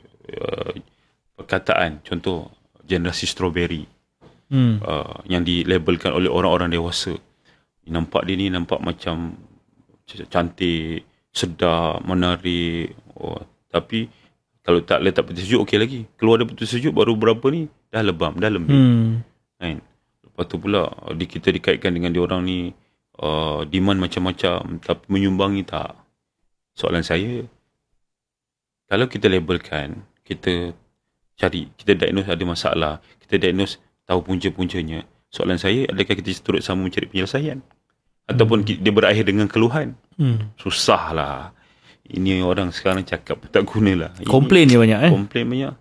A: perkataan. Contoh, generasi strawberry, yang dilabelkan oleh orang-orang dewasa. Nampak dia ni nampak macam cantik, sedar, menarik. Tapi kalau tak letak peti sejuk, okey lagi. Keluar dari peti sejuk baru berapa ni, dah lebam, dah lembik. Kan? Lepas tu pula kita dikaitkan dengan diorang ni demand macam-macam, tapi menyumbangi tak. Soalan saya, kalau kita labelkan, kita cari, kita diagnose ada masalah, kita diagnose tahu punca-puncanya. Soalan saya, adakah kita turut sama mencari penyelesaian? Ataupun dia berakhir dengan keluhan? Susah lah. Ini orang sekarang cakap tak gunalah.
B: Komplain je banyak.
A: Komplain banyak.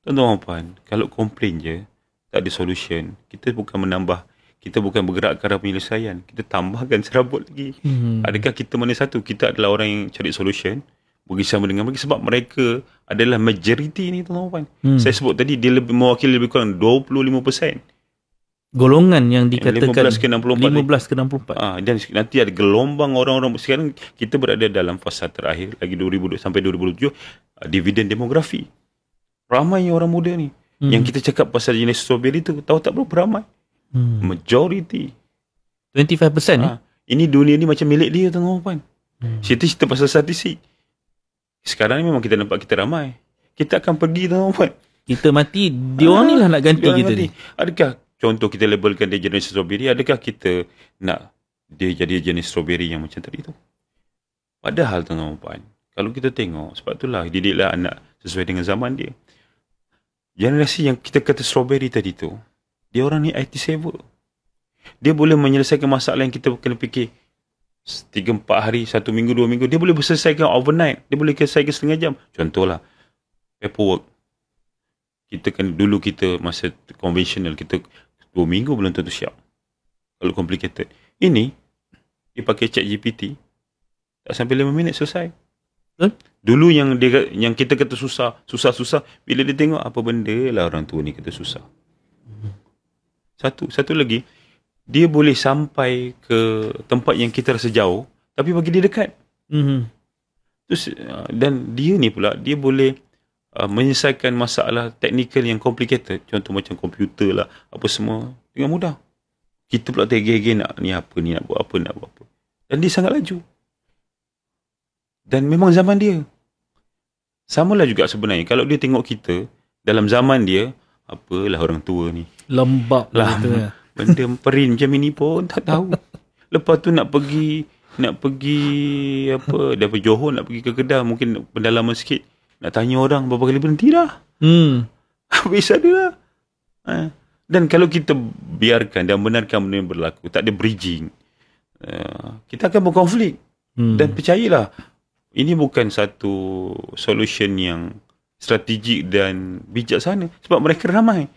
A: Tuan-tuan puan, kalau komplain je, tak ada solution. Kita bukan menambah, kita bukan bergerak ke arah penyelesaian. Kita tambahkan serabut lagi. Adakah kita mana satu? Kita adalah orang yang cari solution, bersama dengan mereka, sebab mereka adalah majoriti ni, tuan-tuan puan. Saya sebut tadi, dia mewakili lebih kurang 25%.
B: Golongan yang dikatakan
A: 15 ke
B: 64.
A: Dan nanti ada gelombang orang-orang. Sekarang kita berada dalam fasa terakhir lagi 2000 sampai 2027, dividen demografi. Ramai orang muda ni. Yang kita cakap pasal jenis strawberry tu, tahu tak berapa ramai? Majority
B: 25%.
A: Ini dunia ni macam milik dia, tuan-tuan puan. Cerita pasal statistik. Sekarang ni memang kita nampak kita ramai. Kita akan pergi, tuan-tuan puan.
B: Kita mati, diorang ni lah nak ganti kita ni.
A: Adakah contoh kita labelkan dia jenis strawberry, adakah kita nak dia jadi jenis strawberry yang macam tadi tu? Padahal tuan-tuan puan, kalau kita tengok, sebab itulah didiklah anak sesuai dengan zaman dia. Generasi yang kita kata strawberry tadi tu, dia orang ni IT saver. Dia boleh menyelesaikan masalah yang kita kena fikir 3-4 hari, 1 minggu, 2 minggu. Dia boleh selesaikan overnight. Dia boleh selesaikan setengah jam. Contohlah, paperwork. Dulu kita masa konvensional, kita 2 minggu belum tentu siap. Kalau complicated. Ini, dia pakai ChatGPT, tak sampai 5 minit selesai. Dulu yang kita kata susah, bila dia tengok apa benda lah orang tua ni kata susah. Satu lagi, dia boleh sampai ke tempat yang kita rasa jauh, tapi bagi dia dekat. Terus, dan dia ni pula, dia boleh menyelesaikan masalah teknikal yang complicated, contoh macam komputer lah, apa semua, dengan mudah. Kita pula tergege-gege nak buat apa. Dan dia sangat laju. Dan memang zaman dia. Samalah juga sebenarnya. Kalau dia tengok kita, dalam zaman dia, apalah orang tua ni.
B: Lembab lah.
A: Benda perin macam ini pun tak tahu. Lepas tu nak pergi apa, daripada Johor nak pergi ke Kedah, mungkin pendalaman sikit. Nak tanya orang berapa kali berhenti dah. Habis ada lah. Dan kalau kita biarkan dan benarkan benda yang berlaku, tak ada bridging, kita akan berkonflik. Dan percayalah, ini bukan satu solution yang strategik dan bijaksana sebab mereka ramai.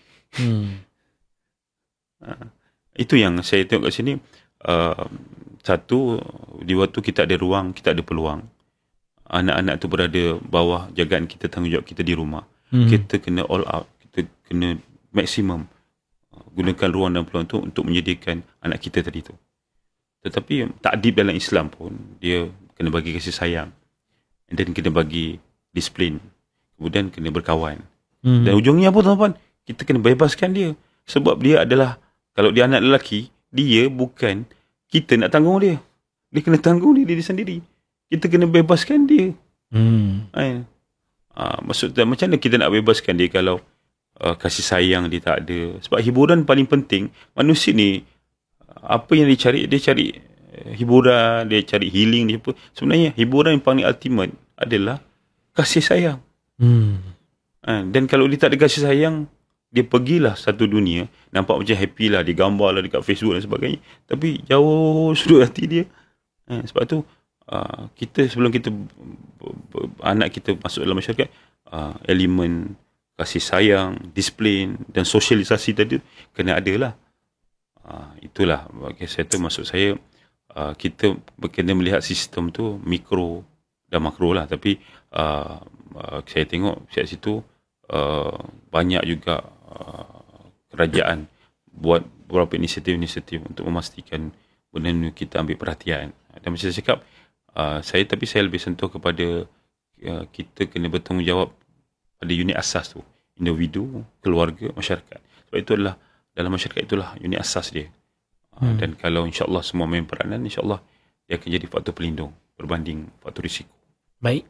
A: Itu yang saya tengok kat sini. Satu, di waktu kita ada ruang, kita ada peluang. Anak-anak tu berada bawah jagaan kita, tanggungjawab kita di rumah. Kita kena all out, kita kena maksimum gunakan ruang dan peluang tu untuk menyediakan anak kita tadi tu. Tetapi takdib dalam Islam pun, dia kena bagi kasih sayang, dan kena bagi disiplin, kemudian kena berkawan. Dan ujungnya apa tuan-tuan? Kita kena bebaskan dia. Sebab dia adalah, kalau dia anak lelaki, dia bukan kita nak tanggung dia. Dia kena tanggung diri sendiri. Kita kena bebaskan dia. Maksudnya macam mana kita nak bebaskan dia kalau kasih sayang dia tak ada? Sebab hiburan paling penting. Manusia ni, apa yang dia cari hiburan, dia cari healing dia apa. Sebenarnya hiburan yang paling ultimate adalah kasih sayang. Dan kalau dia tak ada kasih sayang, dia pergilah satu dunia, nampak macam happy lah, dia gambar lah dekat Facebook dan sebagainya, tapi jauh sudut hati dia. Sebab tu kita, sebelum kita anak kita masuk dalam masyarakat, elemen kasih sayang, disiplin dan sosialisasi tadi kena ada lah. Itulah bagi saya tu, maksud saya kita kena melihat sistem tu mikro dan makro lah. Tapi saya tengok siap situ banyak juga kerajaan buat beberapa inisiatif untuk memastikan benda ni kita ambil perhatian. Dan macam saya cakap, saya lebih sentuh kepada kita kena bertanggungjawab pada unit asas tu, individu, keluarga, masyarakat. Sebab itu adalah, dalam masyarakat itulah unit asas dia. Dan kalau insyaAllah semua main peranan, insyaAllah dia akan jadi faktor pelindung berbanding faktor risiko.
B: Baik,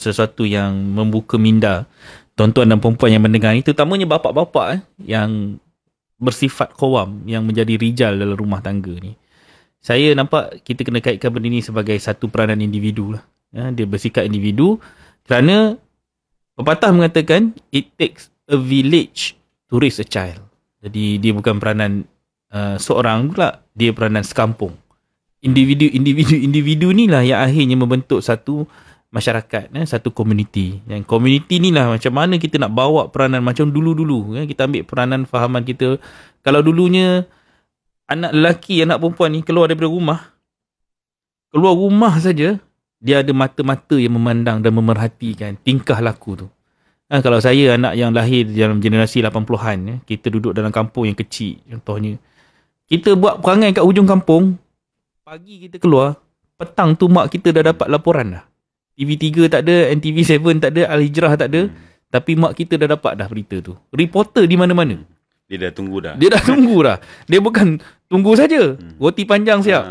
B: sesuatu yang membuka minda tuan-tuan dan perempuan yang mendengar ini, terutamanya bapa-bapa yang bersifat qawam, yang menjadi rijal dalam rumah tangga ni. Saya nampak kita kena kaitkan benda ni sebagai satu peranan individu lah. Dia bersikap individu kerana pepatah mengatakan it takes a village to raise a child. Jadi dia bukan peranan seorang pula, dia peranan sekampung. Individu ni lah yang akhirnya membentuk satu masyarakat, satu komuniti. Yang komuniti ni lah macam mana kita nak bawa peranan macam dulu-dulu. Kita ambil peranan fahaman kita. Kalau dulunya anak lelaki, anak perempuan ni keluar daripada rumah, keluar rumah saja, dia ada mata-mata yang memandang dan memerhatikan tingkah laku tu. Kalau saya anak yang lahir dalam generasi 80-an, kita duduk dalam kampung yang kecil contohnya, kita buat perangai kat hujung kampung, pagi kita keluar, petang tu mak kita dah dapat laporan dah. TV3 tak ada, NTV7 tak ada, Al-Hijrah tak ada, tapi mak kita dah dapat dah berita tu. Reporter di mana-mana.
A: Dia dah tunggu dah.
B: Dia bukan tunggu saja. Roti panjang siap.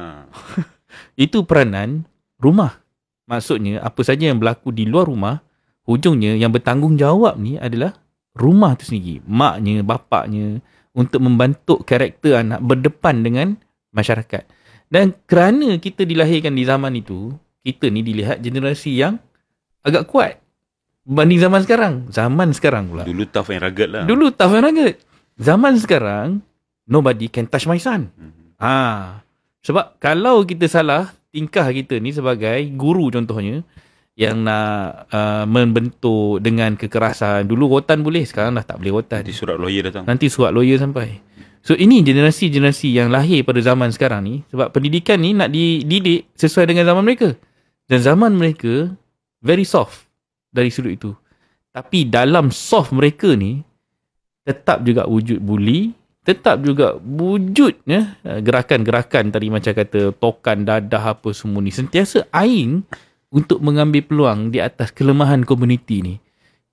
B: Itu peranan rumah. Maksudnya apa saja yang berlaku di luar rumah, hujungnya yang bertanggungjawab ni adalah rumah tu sendiri. Maknya, bapaknya, untuk membentuk karakter anak berdepan dengan masyarakat. Dan kerana kita dilahirkan di zaman itu, kita ni dilihat generasi yang agak kuat berbanding zaman sekarang. Zaman sekarang pula,
A: dulu tough and rugged lah. Zaman sekarang, nobody can touch my son. Sebab kalau kita salah, tingkah kita ni sebagai guru contohnya, yang nak membentuk dengan kekerasan. Dulu rotan boleh, sekarang dah tak boleh rotan. Nanti surat lawyer datang.
B: Nanti surat lawyer sampai. So ini generasi-generasi yang lahir pada zaman sekarang ni, sebab pendidikan ni nak dididik sesuai dengan zaman mereka. Dan zaman mereka very soft dari sudut itu. Tapi dalam soft mereka ni, tetap juga wujud bully, tetap juga wujud gerakan-gerakan tadi macam kata tokan dadah apa semua ni. Sentiasa aing untuk mengambil peluang di atas kelemahan komuniti ni.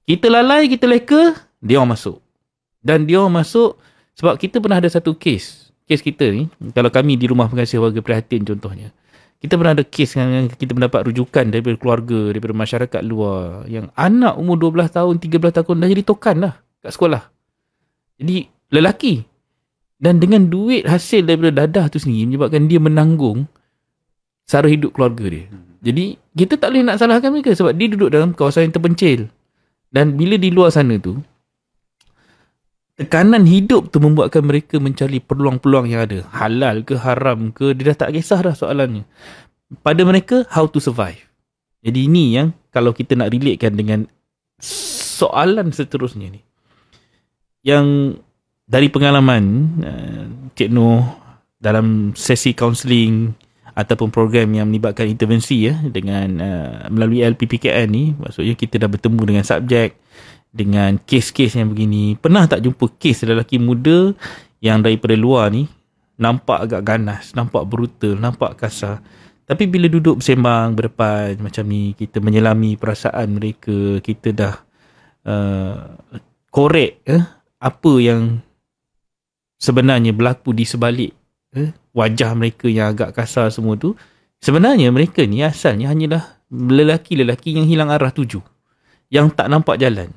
B: Kita lalai, kita leka, dia orang masuk. Dan dia orang masuk sebab kita pernah ada satu kes kita ni, kalau kami di Rumah Pengasih Warga Prihatin contohnya, Kita pernah ada kes yang kita mendapat rujukan daripada keluarga, daripada masyarakat luar, yang anak umur 12 tahun, 13 tahun dah jadi tokan lah kat sekolah. Jadi lelaki. Dan dengan duit hasil daripada dadah tu sendiri menyebabkan dia menanggung sara hidup keluarga dia. Jadi kita tak boleh nak salahkan mereka sebab dia duduk dalam kawasan yang terpencil. Dan bila di luar sana tu, tekanan hidup tu membuatkan mereka mencari peluang-peluang yang ada. Halal ke haram ke, dia dah tak kisah dah soalannya. Pada mereka, how to survive. Jadi ini yang kalau kita nak relatekan dengan soalan seterusnya ni. Yang dari pengalaman Cik Noh dalam sesi kaunseling ataupun program yang melibatkan intervensi dengan melalui LPPKN ni, maksudnya kita dah bertemu dengan subjek, dengan kes-kes yang begini. Pernah tak jumpa kes lelaki muda yang daripada luar ni nampak agak ganas, nampak brutal, nampak kasar, tapi bila duduk bersembang berdepan macam ni, kita menyelami perasaan mereka, kita dah korek apa yang sebenarnya berlaku di sebalik wajah mereka yang agak kasar semua tu. Sebenarnya mereka ni asalnya hanyalah lelaki-lelaki yang hilang arah tuju, yang tak nampak jalan.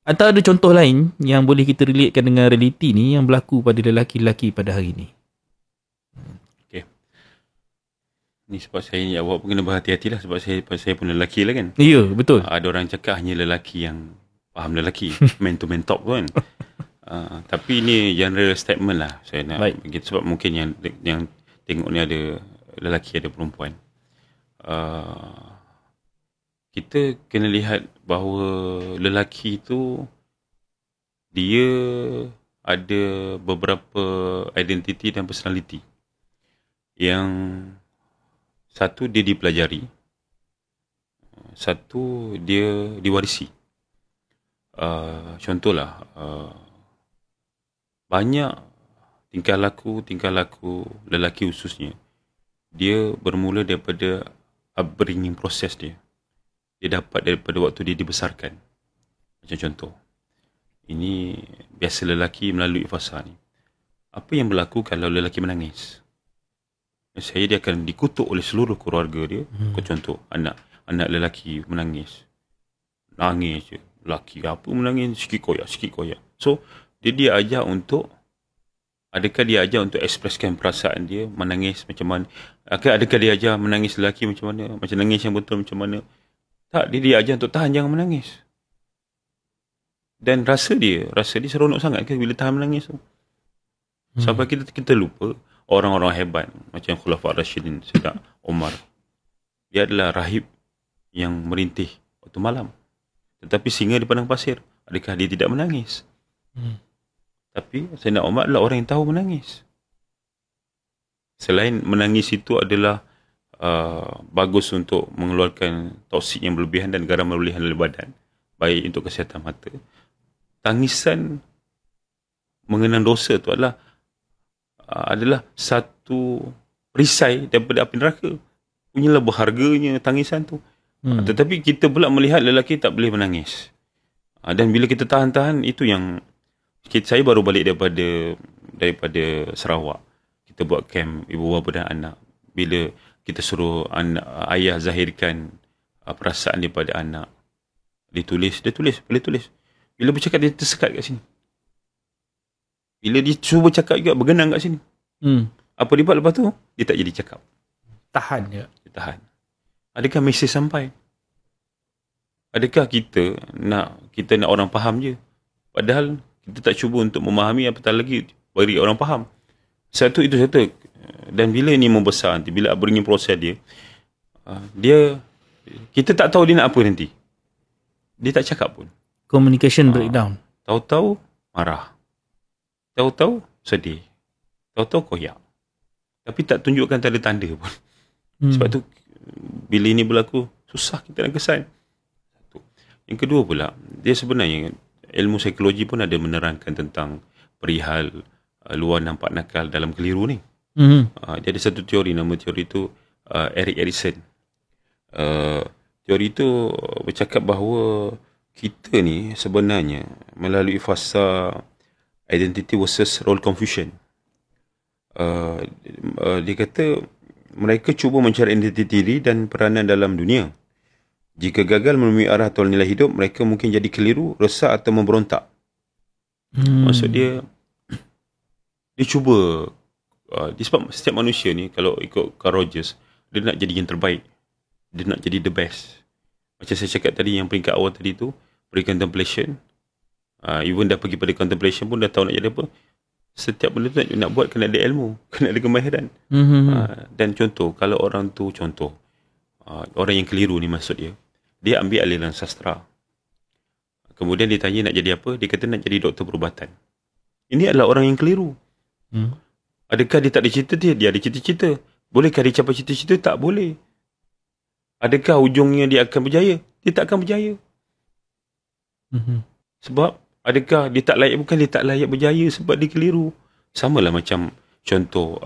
B: Atau ada contoh lain yang boleh kita relatekan dengan realiti ni yang berlaku pada lelaki-lelaki pada hari ni?
A: Okay. Ni sebab saya ni awak pun kena berhati-hatilah sebab saya pun lelaki lah kan.
B: Ya, betul.
A: Ada orang cakap hanya lelaki yang faham lelaki. Man to man talk kan. Tapi ni general statement lah saya nak bagi, sebab mungkin yang tengok ni ada lelaki ada perempuan. Kita kena lihat bahawa lelaki tu dia ada beberapa identiti dan personality. Yang satu dia dipelajari, satu dia diwarisi. Contohlah, banyak tingkah laku lelaki khususnya, dia bermula daripada upbringing proses dia. Dia dapat daripada waktu dia dibesarkan. Macam contoh, ini biasa lelaki melalui fasa ni. Apa yang berlaku kalau lelaki menangis? Saya dia akan dikutuk oleh seluruh keluarga dia. Contoh, anak lelaki menangis. Nangis je. Lelaki apa menangis? Sikit koyak. So, dia ajar untuk, adakah dia ajar untuk ekspreskan perasaan dia, menangis macam mana? Adakah dia ajar menangis lelaki macam mana? Macam nangis yang betul macam mana? Tak, dia ajar untuk tahan, jangan menangis. Dan rasa dia seronok sangat ke bila tahan menangis tu. Sampai kita lupa orang-orang hebat macam Khulafaur Rasyidin, Sayyidina Umar. Dia adalah rahib yang merintih waktu malam. Tetapi singa di padang pasir, adakah dia tidak menangis? Tapi Sayyidina Umar adalah orang yang tahu menangis. Selain menangis itu adalah bagus untuk mengeluarkan toksik yang berlebihan dan garam berlebihan dalam badan, baik untuk kesihatan mata. Tangisan mengenang dosa itu adalah satu perisai daripada api neraka. Punyalah berharganya tangisan tu. Tetapi kita pula melihat lelaki tak boleh menangis. Dan bila kita tahan-tahan, itu yang saya baru balik daripada Sarawak. Kita buat camp ibu bapa dan anak. Bila kita suruh ayah zahirkan perasaan daripada anak, dia boleh tulis. Bila bercakap dia tersekat kat sini. Bila dia cuba cakap juga bergenang kat sini. Apa dia buat lepas tu? Dia tak jadi cakap.
B: Tahan je.
A: Dia tahan. Adakah mesej sampai? Adakah kita nak orang faham je? Padahal kita tak cuba untuk memahami, apatah lagi bagi orang faham. Satu. Dan bila ni membesar nanti, bila upbringing proses dia, kita tak tahu dia nak apa nanti. Dia tak cakap pun.
B: Communication breakdown.
A: Tahu-tahu marah. Tahu-tahu sedih. Tahu-tahu koyak. Tapi tak tunjukkan tanda-tanda pun. Sebab tu, bila ini berlaku, susah kita nak kesan. Yang kedua pula, dia sebenarnya, ilmu psikologi pun ada menerangkan tentang perihal luar nampak nakal dalam keliru ni. Dia ada satu teori, nama teori itu Erik Erikson. Teori itu bercakap bahawa kita ni sebenarnya melalui fasa identity versus role confusion. Dia kata mereka cuba mencari identiti diri dan peranan dalam dunia. Jika gagal menemui arah atau nilai hidup, mereka mungkin jadi keliru, resah atau memberontak. Maksud dia cuba sebab setiap manusia ni kalau ikut Carl Rogers, dia nak jadi yang terbaik. Dia nak jadi the best. Macam saya cakap tadi, yang peringkat awal tadi tu, pre-contemplation. Even dah pergi pada contemplation pun dah tahu nak jadi apa. Setiap benda tu nak buat kena ada ilmu, kena ada kemahiran. Dan contoh, kalau orang tu orang yang keliru ni maksud dia ambil aliran sastra. Kemudian dia tanya nak jadi apa, dia kata nak jadi doktor perubatan. Ini adalah orang yang keliru. Adakah dia tak ada cita-cita? Dia ada cita-cita. Bolehkah dia capai cita-cita? Tak boleh. Adakah ujungnya dia akan berjaya? Dia tak akan berjaya. Sebab adakah dia tak layak? Bukan dia tak layak berjaya sebab dia keliru. Samalah macam contoh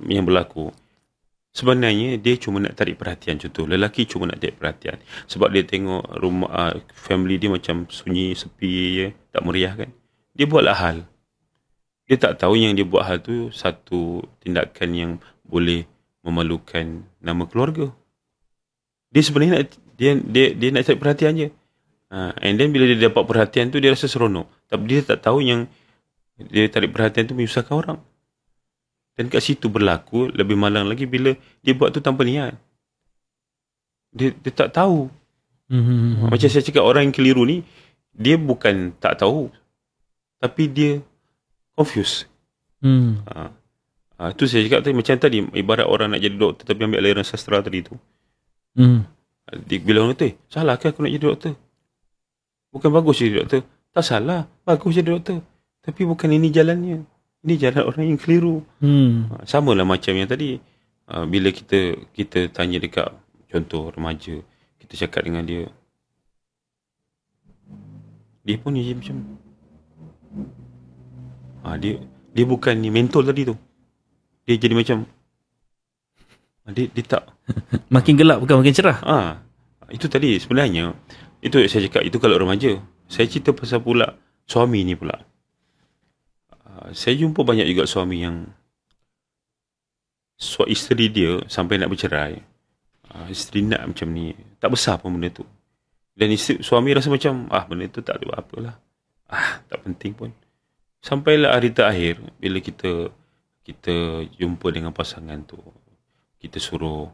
A: yang berlaku. Sebenarnya dia cuma nak tarik perhatian. Contoh, lelaki cuma nak tarik perhatian. Sebab dia tengok rumah family dia macam sunyi, sepi, tak meriah kan. Dia buatlah hal. Dia tak tahu yang dia buat hal tu satu tindakan yang boleh memalukan nama keluarga. Dia sebenarnya dia nak tarik perhatian je. And then bila dia dapat perhatian tu, dia rasa seronok. Tapi dia tak tahu yang dia tarik perhatian tu menyusahkan orang. Dan kat situ berlaku lebih malang lagi bila dia buat tu tanpa niat. Dia tak tahu. Macam saya cakap, orang yang keliru ni, dia bukan tak tahu, tapi dia confused. Tu saya cakap tadi, macam tadi, ibarat orang nak jadi doktor tapi ambil aliran sastra tadi tu. Bila orang kata, salah ke aku nak jadi doktor? Bukan bagus jadi doktor. Tak salah, bagus jadi doktor. Tapi bukan ini jalannya. Ini jalan orang yang keliru. Sama lah macam yang tadi. Bila kita tanya dekat contoh remaja, kita cakap dengan dia, dia pun dia macam dia bukan ni mentol tadi tu. Dia jadi macam dia tak
B: makin gelap bukan makin cerah.
A: Itu tadi sebenarnya. Itu saya cakap, itu kalau remaja. Saya cerita pasal pula suami ni pula. Saya jumpa banyak juga suami yang isteri dia sampai nak bercerai. Isteri nak macam ni, tak besar pun benda tu. Dan suami rasa macam benda tu tak ada apalah. Tak penting pun. Sampailah hari terakhir bila kita jumpa dengan pasangan tu, kita suruh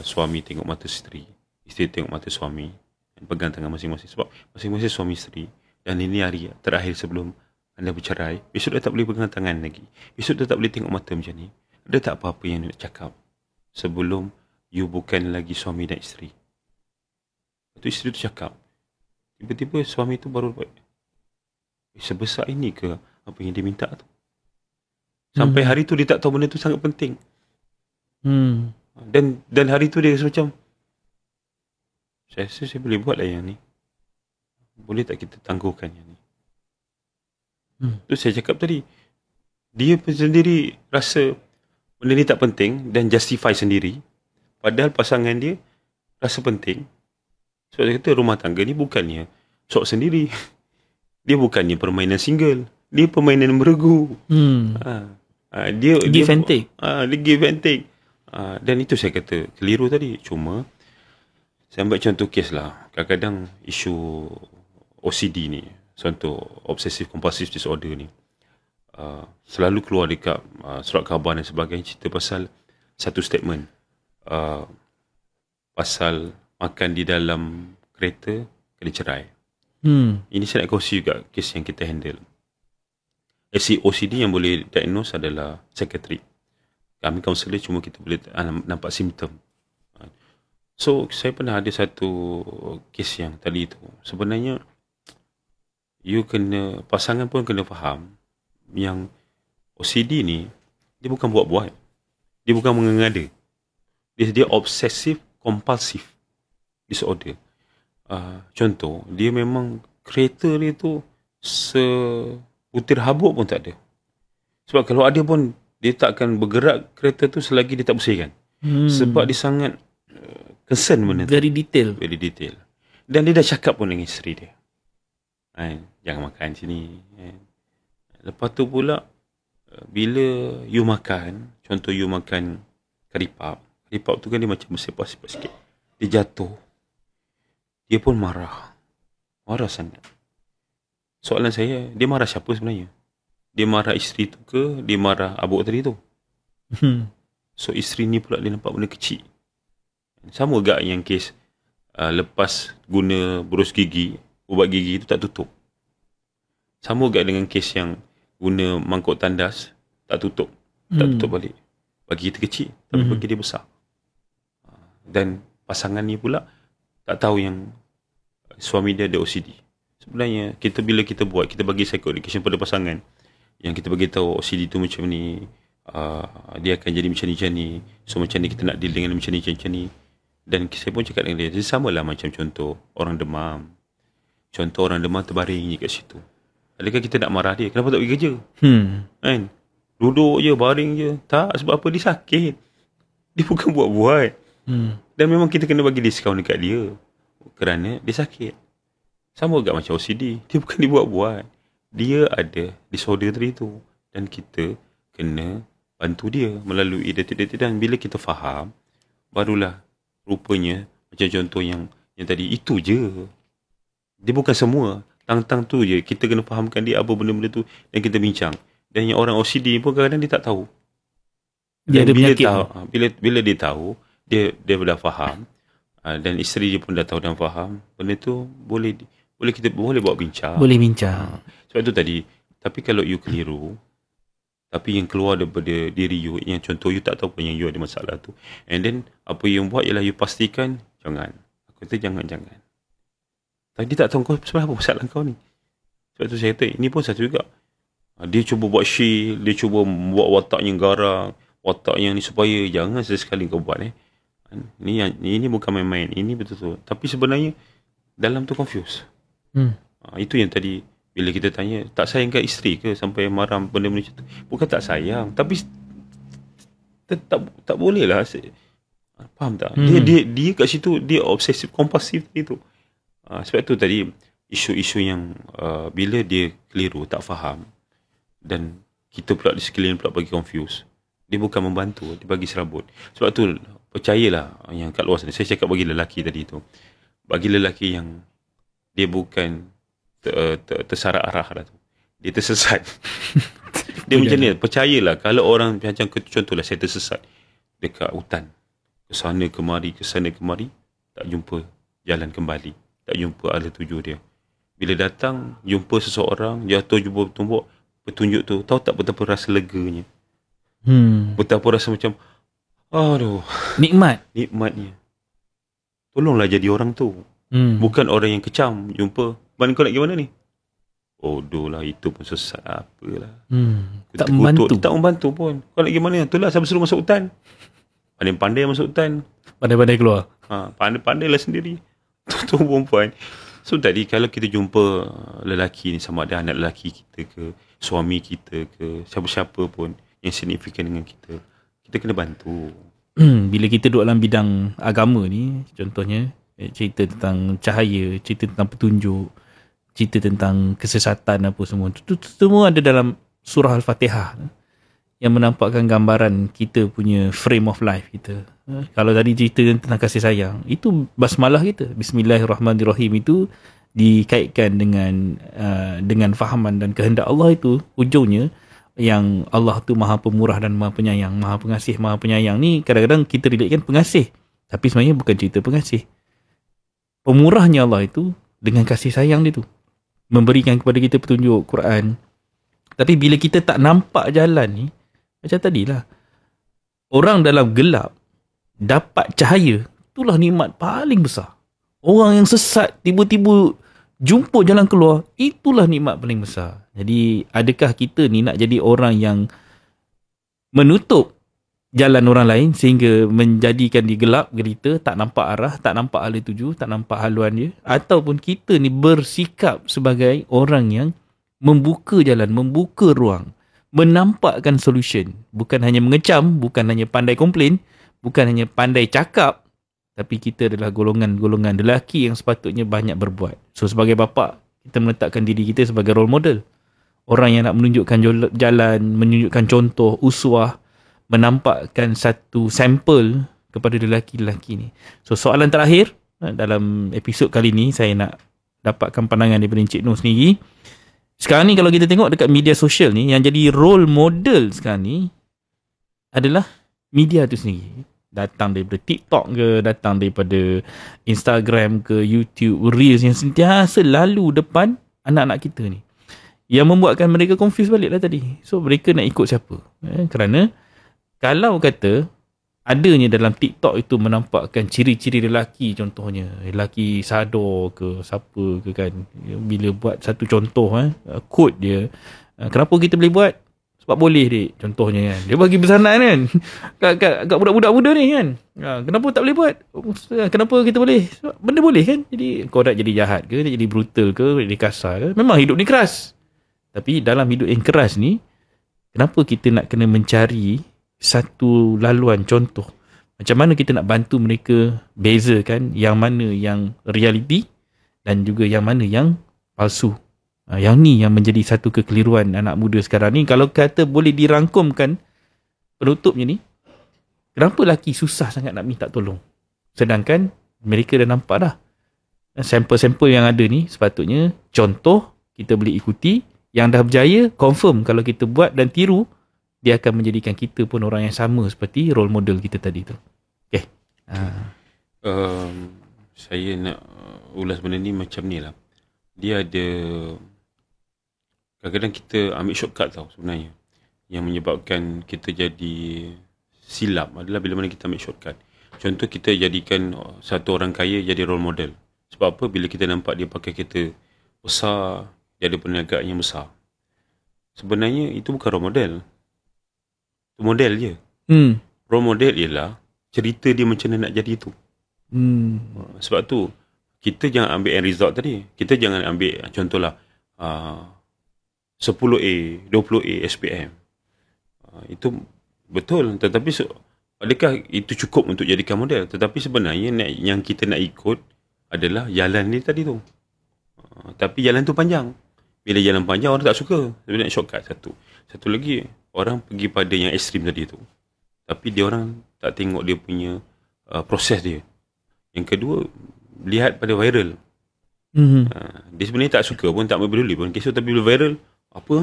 A: suami tengok mata isteri tengok mata suami, dan pegang tangan masing-masing. Sebab masing-masing suami isteri, dan ini hari terakhir sebelum anda bercerai. Besok dah tak boleh pegang tangan lagi. Besok dah tak boleh tengok mata macam ni. Ada tak apa-apa yang nak cakap sebelum you bukan lagi suami dan isteri? Itu isteri tu cakap. Tiba-tiba suami tu baru sebesar ini ke apa yang dia minta tu? Sampai hari tu dia tak tahu benda tu sangat penting. Dan hari tu dia rasa macam, saya rasa saya boleh buat lah yang ni. Boleh tak kita tangguhkan yang ni? Tu saya cakap tadi. Dia pun sendiri rasa benda ni tak penting dan justify sendiri. Padahal pasangan dia rasa penting. Sebab dia kata rumah tangga ni bukannya sok sendiri. Dia bukannya permainan single. Dia permainan beregu. Dia
B: give and take.
A: Dia give and take. Dan itu saya kata keliru tadi. Cuma saya ambil contoh kes lah. Kadang-kadang isu OCD ni, contoh obsessive compulsive disorder ni, selalu keluar dekat surat khabar dan sebagainya, cerita pasal satu statement, pasal makan di dalam kereta kena cerai. Ini saya nak kongsi juga kes yang kita handle. OCD yang boleh diagnose adalah psychiatric. Kami kaunselor cuma kita boleh nampak simptom. So saya pernah ada satu kes yang tadi tu. Sebenarnya pasangan pun kena faham yang OCD ni dia bukan buat-buat. Dia bukan mengengada. Dia obsessive compulsive disorder. Contoh, dia memang kereta dia tu sebutir habuk pun tak ada. Sebab kalau ada pun dia tak akan bergerak kereta tu selagi dia tak bersihkan. Sebab dia sangat concern benda tu.
B: Very detail.
A: Dan dia dah cakap pun dengan isteri dia, jangan makan sini. Lepas tu pula bila you makan, contoh you makan karipap tu kan dia macam bersepah-sepah sikit. Dia jatuh. Dia pun marah sangat. Soalan saya, dia marah siapa sebenarnya? Dia marah isteri tu ke? Dia marah abuk tadi tu? So isteri ni pula dia nampak benda kecil. Sama gak yang kes lepas guna berus gigi, ubat gigi tu tak tutup. Sama gak dengan kes yang guna mangkuk tandas tak tutup balik. Bagi kita kecil, tapi bagi dia besar. Dan pasangan ni pula tak tahu yang suami dia ada OCD. Sebenarnya bila kita buat, kita bagi psycho education pada pasangan, yang kita bagi tahu OCD tu macam ni, dia akan jadi macam ni. So macam ni kita nak deal dengan macam ni. Dan saya pun cakap dengan dia, samalah macam contoh orang demam. Contoh orang demam terbaring je kat situ. Adakah kita nak marah dia? Kenapa tak pergi kerja? Kan? Duduk je, baring je. Tak, sebab apa? Dia sakit. Dia bukan buat-buat. Dan memang kita kena bagi diskaun dekat dia. Kerana dia sakit. Sama juga macam OCD. Dia bukan dibuat-buat. Dia ada disorder tadi tu. Dan kita kena bantu dia melalui detik-detik. Dan bila kita faham, barulah rupanya macam contoh yang tadi, itu je. Dia bukan semua. Tang-tang tu je. Kita kena fahamkan dia apa benda-benda tu. Dan kita bincang. Dan yang orang OCD pun kadang-kadang dia tak tahu.
B: Dia ada penyakit.
A: Bila dia tahu, dia dah faham. Dan isteri dia pun dah tahu dan faham. Benda tu boleh buat bincang.
B: Boleh bincang.
A: Sebab tu tadi. Tapi kalau you keliru, tapi yang keluar daripada diri you, yang contoh you tak tahu pun yang you ada masalah tu. And then, apa you buat ialah you pastikan, jangan. Aku kata jangan. Tapi dia tak tahu kau sebenarnya apa masalah kau ni. Sebab tu saya kata, ini pun satu juga. Dia cuba buat shield, dia cuba buat wataknya garang, wataknya ni supaya jangan sesekali kau buat. Ini bukan main-main, ini betul-betul. Tapi sebenarnya, dalam tu confuse. Itu yang tadi, bila kita tanya, tak sayang ke isteri ke sampai marah benda-benda macam tu? Bukan tak sayang, tapi tak boleh lah. Faham tak? Dia kat situ, dia obsesif kompulsif itu. Sebab tu tadi isu-isu yang bila dia keliru, tak faham, dan kita pula di sekeliling pula bagi confuse, dia bukan membantu, dia bagi serabut. Sebab tu percayalah yang kat luar sana, saya cakap bagi lelaki tadi tu, bagi lelaki yang dia bukan tersarak arah dah tu, dia tersesat. Dia macam ni, percayalah kalau orang macam contohlah saya tersesat dekat hutan, ke sana kemari, tak jumpa jalan kembali, tak jumpa arah tuju dia. Bila datang, jumpa seseorang, jatuh jumpa tumbuk, petunjuk tu, tahu tak betapa rasa leganya? Betapa rasa macam, aduh, nikmatnya. Tolonglah jadi orang tu. Bukan orang yang kecam, jumpa, mana kau nak pergi mana ni? Bodoh lah, itu pun sesat apalah.
B: Tak membantu.
A: Tak membantu pun. Kau nak pergi mana? Itulah siapa suruh masuk hutan. Pandai-pandai masuk hutan.
B: Pandai-pandai keluar.
A: Pandai-pandailah sendiri. Tu perempuan. So tadi kalau kita jumpa lelaki ni, sama ada anak lelaki kita ke, suami kita ke, siapa-siapa pun yang signifikan dengan kita, kita kena bantu.
B: Bila kita duduk dalam bidang agama ni, contohnya cerita tentang cahaya, cerita tentang petunjuk, cerita tentang kesesatan apa semua, itu semua ada dalam surah Al-Fatihah yang menampakkan gambaran kita punya frame of life kita. Kalau tadi cerita tentang kasih sayang, itu basmalah kita, Bismillahirrahmanirrahim, itu dikaitkan dengan fahaman dan kehendak Allah. Itu ujungnya yang Allah tu maha pemurah dan maha penyayang, maha pengasih, maha penyayang. Ni kadang-kadang kita relatekan pengasih, tapi sebenarnya bukan cerita pengasih. Pemurahnya Allah itu dengan kasih sayang dia tu, memberikan kepada kita petunjuk Quran. Tapi bila kita tak nampak jalan ni, macam tadilah, orang dalam gelap dapat cahaya, itulah nikmat paling besar. Orang yang sesat tiba-tiba jumpa jalan keluar, itulah nikmat paling besar. Jadi adakah kita ni nak jadi orang yang menutup jalan orang lain sehingga menjadikan dia gelap gelita, tak nampak arah, tak nampak arah tuju, tak nampak haluan dia? Ataupun kita ni bersikap sebagai orang yang membuka jalan, membuka ruang, menampakkan solution, bukan hanya mengecam, bukan hanya pandai komplain, bukan hanya pandai cakap, tapi kita adalah golongan-golongan lelaki yang sepatutnya banyak berbuat. So sebagai bapa, kita meletakkan diri kita sebagai role model orang yang nak menunjukkan jalan, menunjukkan contoh, uswah, menampakkan satu sampel kepada lelaki-lelaki ni. So soalan terakhir dalam episod kali ni, saya nak dapatkan pandangan daripada Encik Noh sendiri. Sekarang ni kalau kita tengok dekat media sosial ni, yang jadi role model sekarang ni adalah media tu sendiri. Datang daripada TikTok ke, datang daripada Instagram ke, YouTube, Reels yang sentiasa lalu depan anak-anak kita ni. Yang membuatkan mereka confuse balik lah tadi. So mereka nak ikut siapa? Kerana kalau kata adanya dalam TikTok itu menampakkan ciri-ciri lelaki, contohnya lelaki sador ke siapa ke kan, bila buat satu contoh quote dia, kenapa kita boleh buat? Sebab boleh dik, contohnya kan, dia bagi pesanan kan kat budak-budak muda ni kan, kenapa tak boleh buat, kenapa kita boleh? Sebab benda boleh kan. Jadi kau nak jadi jahat ke, nak jadi brutal ke, nak jadi kasar ke, memang hidup ni keras. Tapi dalam hidup yang keras ni, kenapa kita nak kena mencari satu laluan contoh? Macam mana kita nak bantu mereka bezakan yang mana yang realiti dan juga yang mana yang palsu. Yang ni yang menjadi satu kekeliruan anak muda sekarang ni. Kalau kata boleh dirangkumkan penutupnya ni, kenapa lelaki susah sangat nak minta tolong? Sedangkan mereka dah nampak dah sampel-sampel yang ada ni, sepatutnya contoh kita boleh ikuti. Yang dah berjaya, confirm kalau kita buat dan tiru, dia akan menjadikan kita pun orang yang sama seperti role model kita tadi tu. Okay.
A: Saya nak ulas benda ni macam ni lah. Dia ada, kadang-kadang kita ambil shortcut tau sebenarnya. Yang menyebabkan kita jadi silap adalah bila mana kita ambil shortcut. Contoh, kita jadikan satu orang kaya jadi role model. Sebab apa? Bila kita nampak dia pakai kereta besar, dia ada perniagaan yang besar. Sebenarnya itu bukan role model. Itu model je. Role model ialah cerita dia macam mana nak jadi itu. Sebab tu kita jangan ambil end result tadi. Kita jangan ambil contohlah 10A, 20A SPM. Itu betul. Tetapi adakah itu cukup untuk jadikan model? Tetapi sebenarnya yang kita nak ikut adalah jalan ni tadi tu. Tapi jalan tu panjang. Bila jalan panjang, orang tak suka. Dia nak shortcut satu. Satu lagi, orang pergi pada yang ekstrim tadi tu. Tapi dia orang tak tengok dia punya proses dia. Yang kedua, lihat pada viral. Dia sebenarnya tak suka pun, tak peduli pun kisah. Tapi bila viral, apa.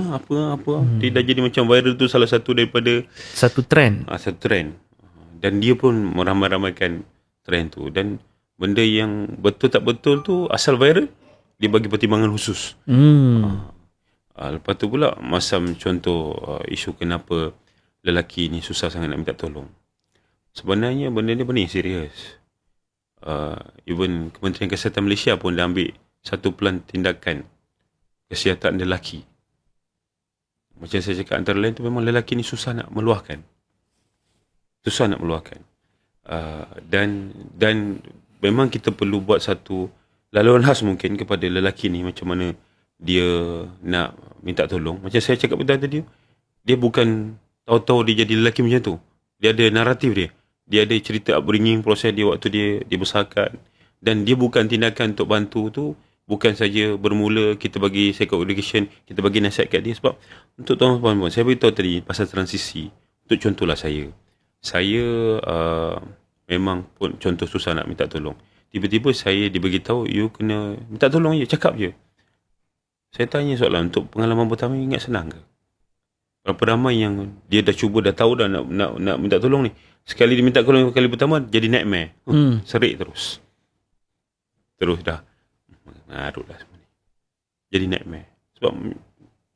A: Dia dah jadi macam viral tu salah satu daripada
B: satu trend.
A: Satu trend. Dan dia pun meramai-ramaikan trend tu. Dan benda yang betul tak betul tu, asal viral, dia bagi pertimbangan khusus. Lepas tu pula, macam contoh isu kenapa lelaki ni susah sangat nak minta tolong. Sebenarnya benda ni benar serius. Even Kementerian Kesihatan Malaysia pun dah ambil satu plan tindakan kesihatan lelaki. Macam saya cakap, antara lain tu memang lelaki ni susah nak meluahkan. Dan memang kita perlu buat satu laluan khas mungkin kepada lelaki ni, macam mana dia nak minta tolong. Macam saya cakap tadi, dia bukan tahu-tahu dia jadi lelaki macam tu. Dia ada naratif dia. Dia ada cerita upbringing, proses dia waktu dia dibesarkan. Dan dia bukan tindakan untuk bantu tu, bukan saja bermula kita bagi psycho education, kita bagi nasihat kat dia. Sebab untuk tuan-tuan, saya beritahu tadi pasal transisi. Untuk contohlah saya memang pun contoh susah nak minta tolong. Tiba-tiba saya diberitahu, you kena minta tolong je, cakap je. Saya tanya soalan, untuk pengalaman pertama ingat senang ke? Berapa ramai yang dia dah cuba, dah tahu dah nak minta tolong ni. Sekali dia minta tolong kali pertama, jadi nightmare. Serik terus dah. Mengarut dah semua ni. Jadi nightmare. Sebab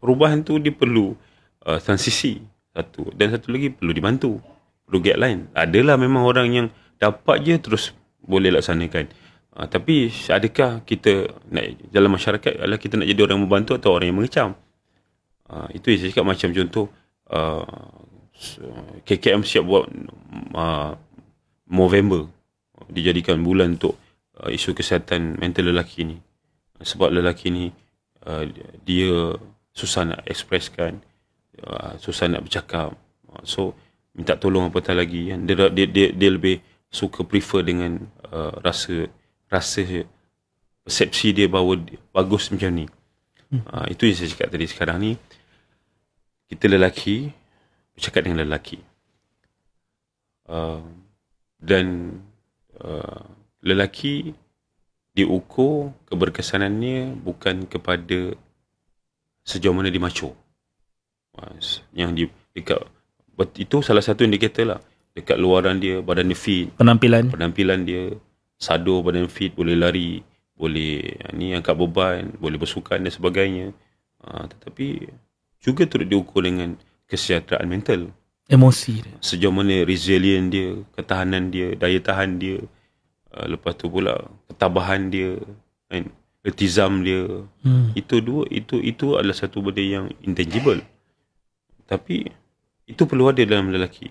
A: perubahan tu dia perlu transisi. Satu. Dan satu lagi perlu dibantu. Perlu guideline. Adalah memang orang yang dapat je terus boleh laksanakan. Tapi adakah kita nak, dalam masyarakat adalah kita nak jadi orang yang membantu atau orang yang mengecam? Itu yang saya cakap. Macam contoh KKM siap buat November, dijadikan bulan untuk isu kesihatan mental lelaki ni. Sebab lelaki ni dia susah nak ekspreskan, susah nak bercakap. So minta tolong apatah lagi kan. Dia lebih suka prefer dengan rasa persepsi dia bahawa dia bagus macam ni. Itu yang saya cakap tadi. Sekarang ni kita lelaki bercakap dengan lelaki, dan lelaki diukur keberkesanannya bukan kepada sejauh mana dia macho. Yang dekat itu salah satu indikator lah. Dekat luaran dia, badan dia fit, penampilan dia sado, badan fit, boleh lari, boleh angkat beban, boleh bersukan dan sebagainya. Tetapi juga turut diukur dengan kesejahteraan mental,
B: emosi dia,
A: sejauh mana resilient dia, ketahanan dia, daya tahan dia, lepas tu pula ketabahan dia, kan, iltizam dia. Itu adalah satu benda yang intangible, tapi itu perlu ada dalam lelaki,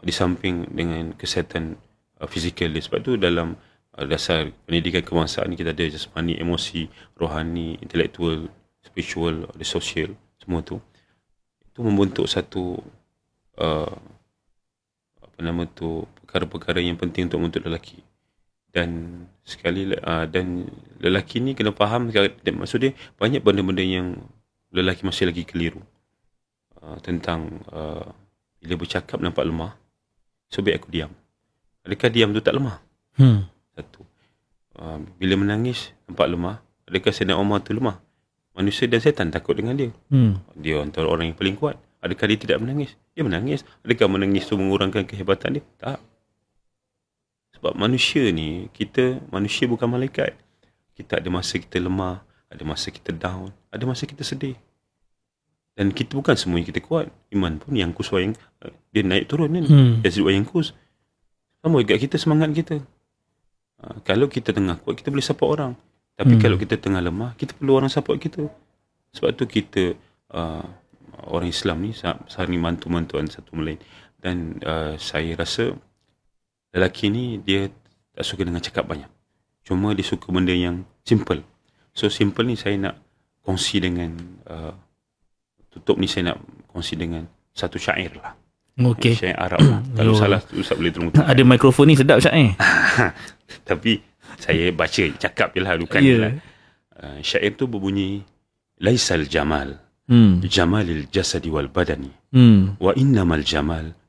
A: di samping dengan kesihatan fizikal dia. Sebab tu dalam dasar pendidikan kebangsaan ni kita ada jasmani, emosi, rohani, intelektual, spiritual, ada sosial, semua tu. Itu membentuk satu perkara-perkara yang penting untuk membentuk lelaki. Dan dan lelaki ni kena faham, maksud dia banyak benda-benda yang lelaki masih lagi keliru. Tentang bila bercakap nampak lemah, so baik aku diam. Adakah diam tu tak lemah? Satu. Bila menangis nampak lemah, adakah Sayyidina Umar tu lemah? Manusia dan setan takut dengan dia. Dia antara orang yang paling kuat. Adakah dia tidak menangis? Dia menangis. Adakah menangis tu mengurangkan kehebatan dia? Tak. Sebab manusia ni, manusia bukan malaikat. Kita ada masa kita lemah, ada masa kita down, ada masa kita sedih. Dan kita bukan semuanya kita kuat. Iman pun yang kus wayang, dia naik turun kan. Yazid wayang kus. Sama juga kita, semangat kita. Kalau kita tengah kuat, kita boleh support orang. Tapi kalau kita tengah lemah, kita perlu orang support kita. Sebab tu kita orang Islam ni saling mantu-mantuan satu sama lain. Dan saya rasa lelaki ni dia tak suka dengan cakap banyak. Cuma dia suka benda yang simple. So simple ni saya nak kongsi dengan tutup ni saya nak kongsi dengan satu syair lah.
B: Okey.
A: Syair Arab lah. Kalau salah Ustaz boleh tolong.
B: Ada mikrofon ni sedap syair.
A: Tapi saya baca, cakap je lah, bukan lah. Syair tu berbunyi, Laisal jamal jamalil jasadi wal badani wa innamal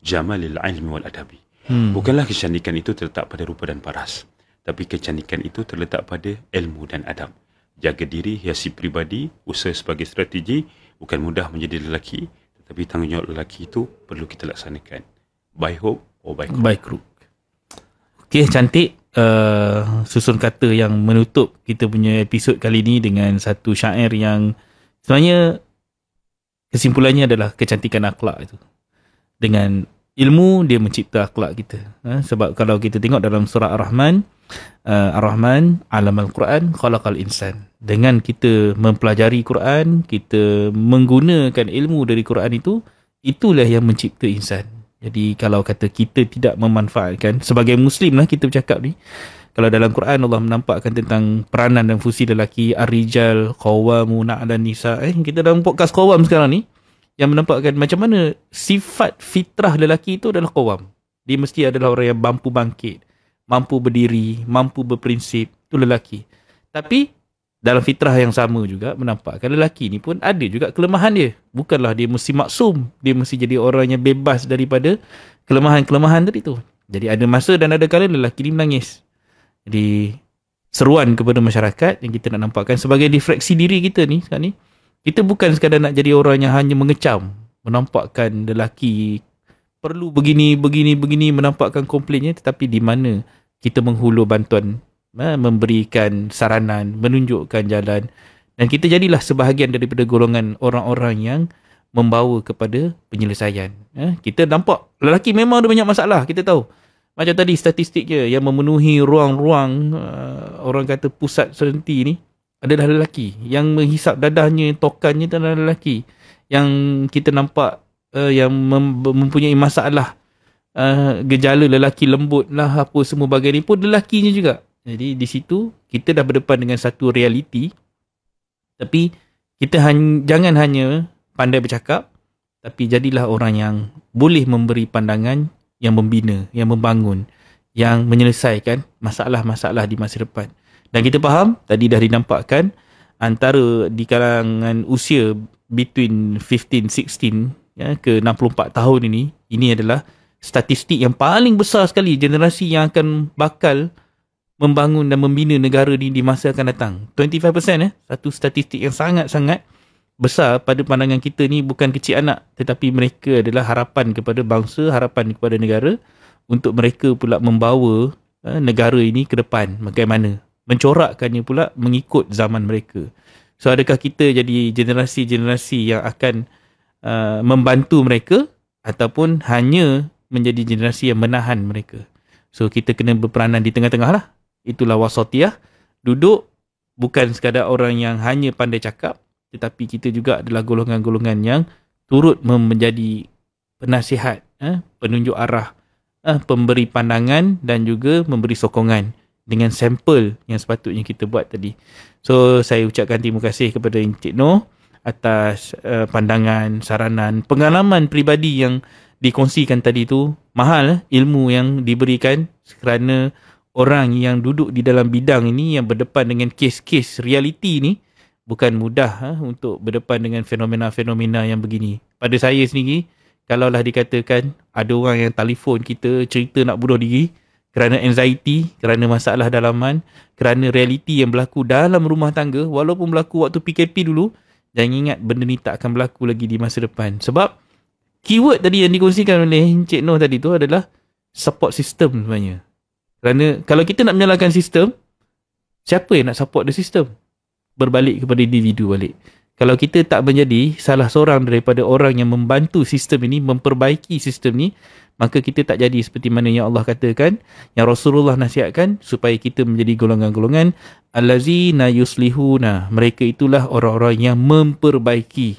A: jamalil ilmi wal adabi. Bukanlah kecantikan itu terletak pada rupa dan paras, tapi kecantikan itu terletak pada ilmu dan adab. Jaga diri, hiasi pribadi, usaha sebagai strategi. Bukan mudah menjadi lelaki, tetapi tanggungjawab lelaki itu perlu kita laksanakan. By hope or by crook.
B: Okey, cantik. Susun kata yang menutup kita punya episod kali ni dengan satu syair yang sebenarnya kesimpulannya adalah kecantikan akhlak itu. Dengan ilmu dia mencipta akhlak kita. Sebab kalau kita tengok dalam surah Ar-Rahman, Ar-Rahman alamal Quran khalaqal insan. Dengan kita mempelajari Quran, kita menggunakan ilmu dari Quran itu, itulah yang mencipta insan. Jadi kalau kata kita tidak memanfaatkan, sebagai Muslim lah kita bercakap ni, kalau dalam Quran Allah menampakkan tentang peranan dan fungsi lelaki, ar-rijal qawwamun 'alan nisa. Kita dalam podcast qawwam sekarang ni yang menampakkan macam mana sifat fitrah lelaki itu adalah qawwam. Dia mesti adalah orang yang mampu bangkit, mampu berdiri, mampu berprinsip. Itu lelaki. Tapi dalam fitrah yang sama juga menampakkan lelaki ni pun ada juga kelemahan dia. Bukanlah dia mesti maksum. Dia mesti jadi orang yang bebas daripada kelemahan-kelemahan tadi tu. Jadi ada masa dan ada kala lelaki ni menangis. Jadi seruan kepada masyarakat yang kita nak nampakkan sebagai refleksi diri kita ni sekarang ni. Kita bukan sekadar nak jadi orang yang hanya mengecam. Menampakkan lelaki perlu begini, menampakkan komplainnya. Tetapi di mana kita menghulur bantuan, memberikan saranan, menunjukkan jalan, dan kita jadilah sebahagian daripada golongan orang-orang yang membawa kepada penyelesaian. Kita nampak lelaki memang ada banyak masalah, kita tahu. Macam tadi statistiknya yang memenuhi ruang-ruang orang kata pusat serenti ni adalah lelaki. Yang menghisap dadahnya, tokannya itu adalah lelaki. Yang kita nampak yang mempunyai masalah gejala lelaki lembut lah, apa semua bagian ni pun lelakinya juga. Jadi di situ kita dah berdepan dengan satu realiti. Tapi kita jangan hanya pandai bercakap, tapi jadilah orang yang boleh memberi pandangan yang membina, yang membangun, yang menyelesaikan masalah-masalah di masa depan. Dan kita faham, tadi dah dinampakkan, antara di kalangan usia between 15, 16 ke 64 tahun ini adalah statistik yang paling besar sekali generasi yang akan bakal membangun dan membina negara ni di masa akan datang. 25%, satu statistik yang sangat-sangat besar pada pandangan kita ni, bukan kecil anak, tetapi mereka adalah harapan kepada bangsa, harapan kepada negara, untuk mereka pula membawa negara ini ke depan. Bagaimana mencorakkannya pula mengikut zaman mereka. So adakah kita jadi generasi-generasi yang akan membantu mereka, ataupun hanya menjadi generasi yang menahan mereka? So kita kena berperanan di tengah-tengah lah. Itulah wasatiyah. Duduk bukan sekadar orang yang hanya pandai cakap, tetapi kita juga adalah golongan-golongan yang turut menjadi penasihat, penunjuk arah, pemberi pandangan dan juga memberi sokongan dengan sampel yang sepatutnya kita buat tadi. So saya ucapkan terima kasih kepada Encik Noh atas pandangan, saranan, pengalaman peribadi yang dikongsikan tadi tu. Mahal ilmu yang diberikan, kerana orang yang duduk di dalam bidang ini, yang berdepan dengan kes-kes realiti ni, bukan mudah untuk berdepan dengan fenomena-fenomena yang begini. Pada saya sendiri, kalaulah dikatakan ada orang yang telefon kita cerita nak bunuh diri kerana anxiety, kerana masalah dalaman, kerana realiti yang berlaku dalam rumah tangga, walaupun berlaku waktu PKP dulu, jangan ingat benda ni tak akan berlaku lagi di masa depan. Sebab keyword tadi yang dikongsikan oleh Encik Noh tadi tu adalah support system sebenarnya. Kerana kalau kita nak menyalahkan sistem, siapa yang nak support the system? Berbalik kepada individu balik. Kalau kita tak menjadi salah seorang daripada orang yang membantu sistem ini, memperbaiki sistem ni, maka kita tak jadi seperti mana yang Allah katakan, yang Rasulullah nasihatkan, supaya kita menjadi golongan-golongan allazina yuslihuna. Mereka itulah orang-orang yang memperbaiki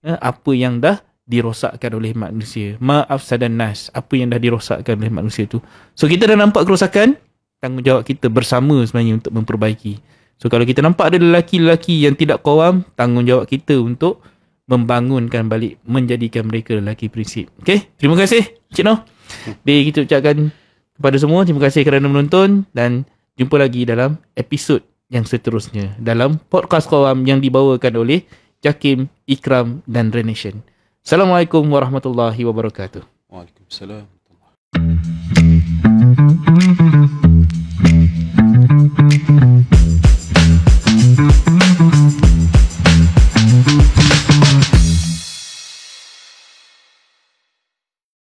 B: apa yang dah dirosakkan oleh manusia. Ma'afsadan nas, apa yang dah dirosakkan oleh manusia tu. So kita dah nampak kerosakan, tanggungjawab kita bersama sebenarnya untuk memperbaiki. So kalau kita nampak ada lelaki-lelaki yang tidak qawam, tanggungjawab kita untuk membangunkan balik, menjadikan mereka lelaki prinsip. Okay, terima kasih Cik Noh. Jadi kita ucapkan kepada semua, terima kasih kerana menonton, dan jumpa lagi dalam episod yang seterusnya dalam podcast Qawam yang dibawakan oleh Jakim, Ikram dan Renation. Assalamualaikum warahmatullahi wabarakatuh.
A: Waalaikumsalam.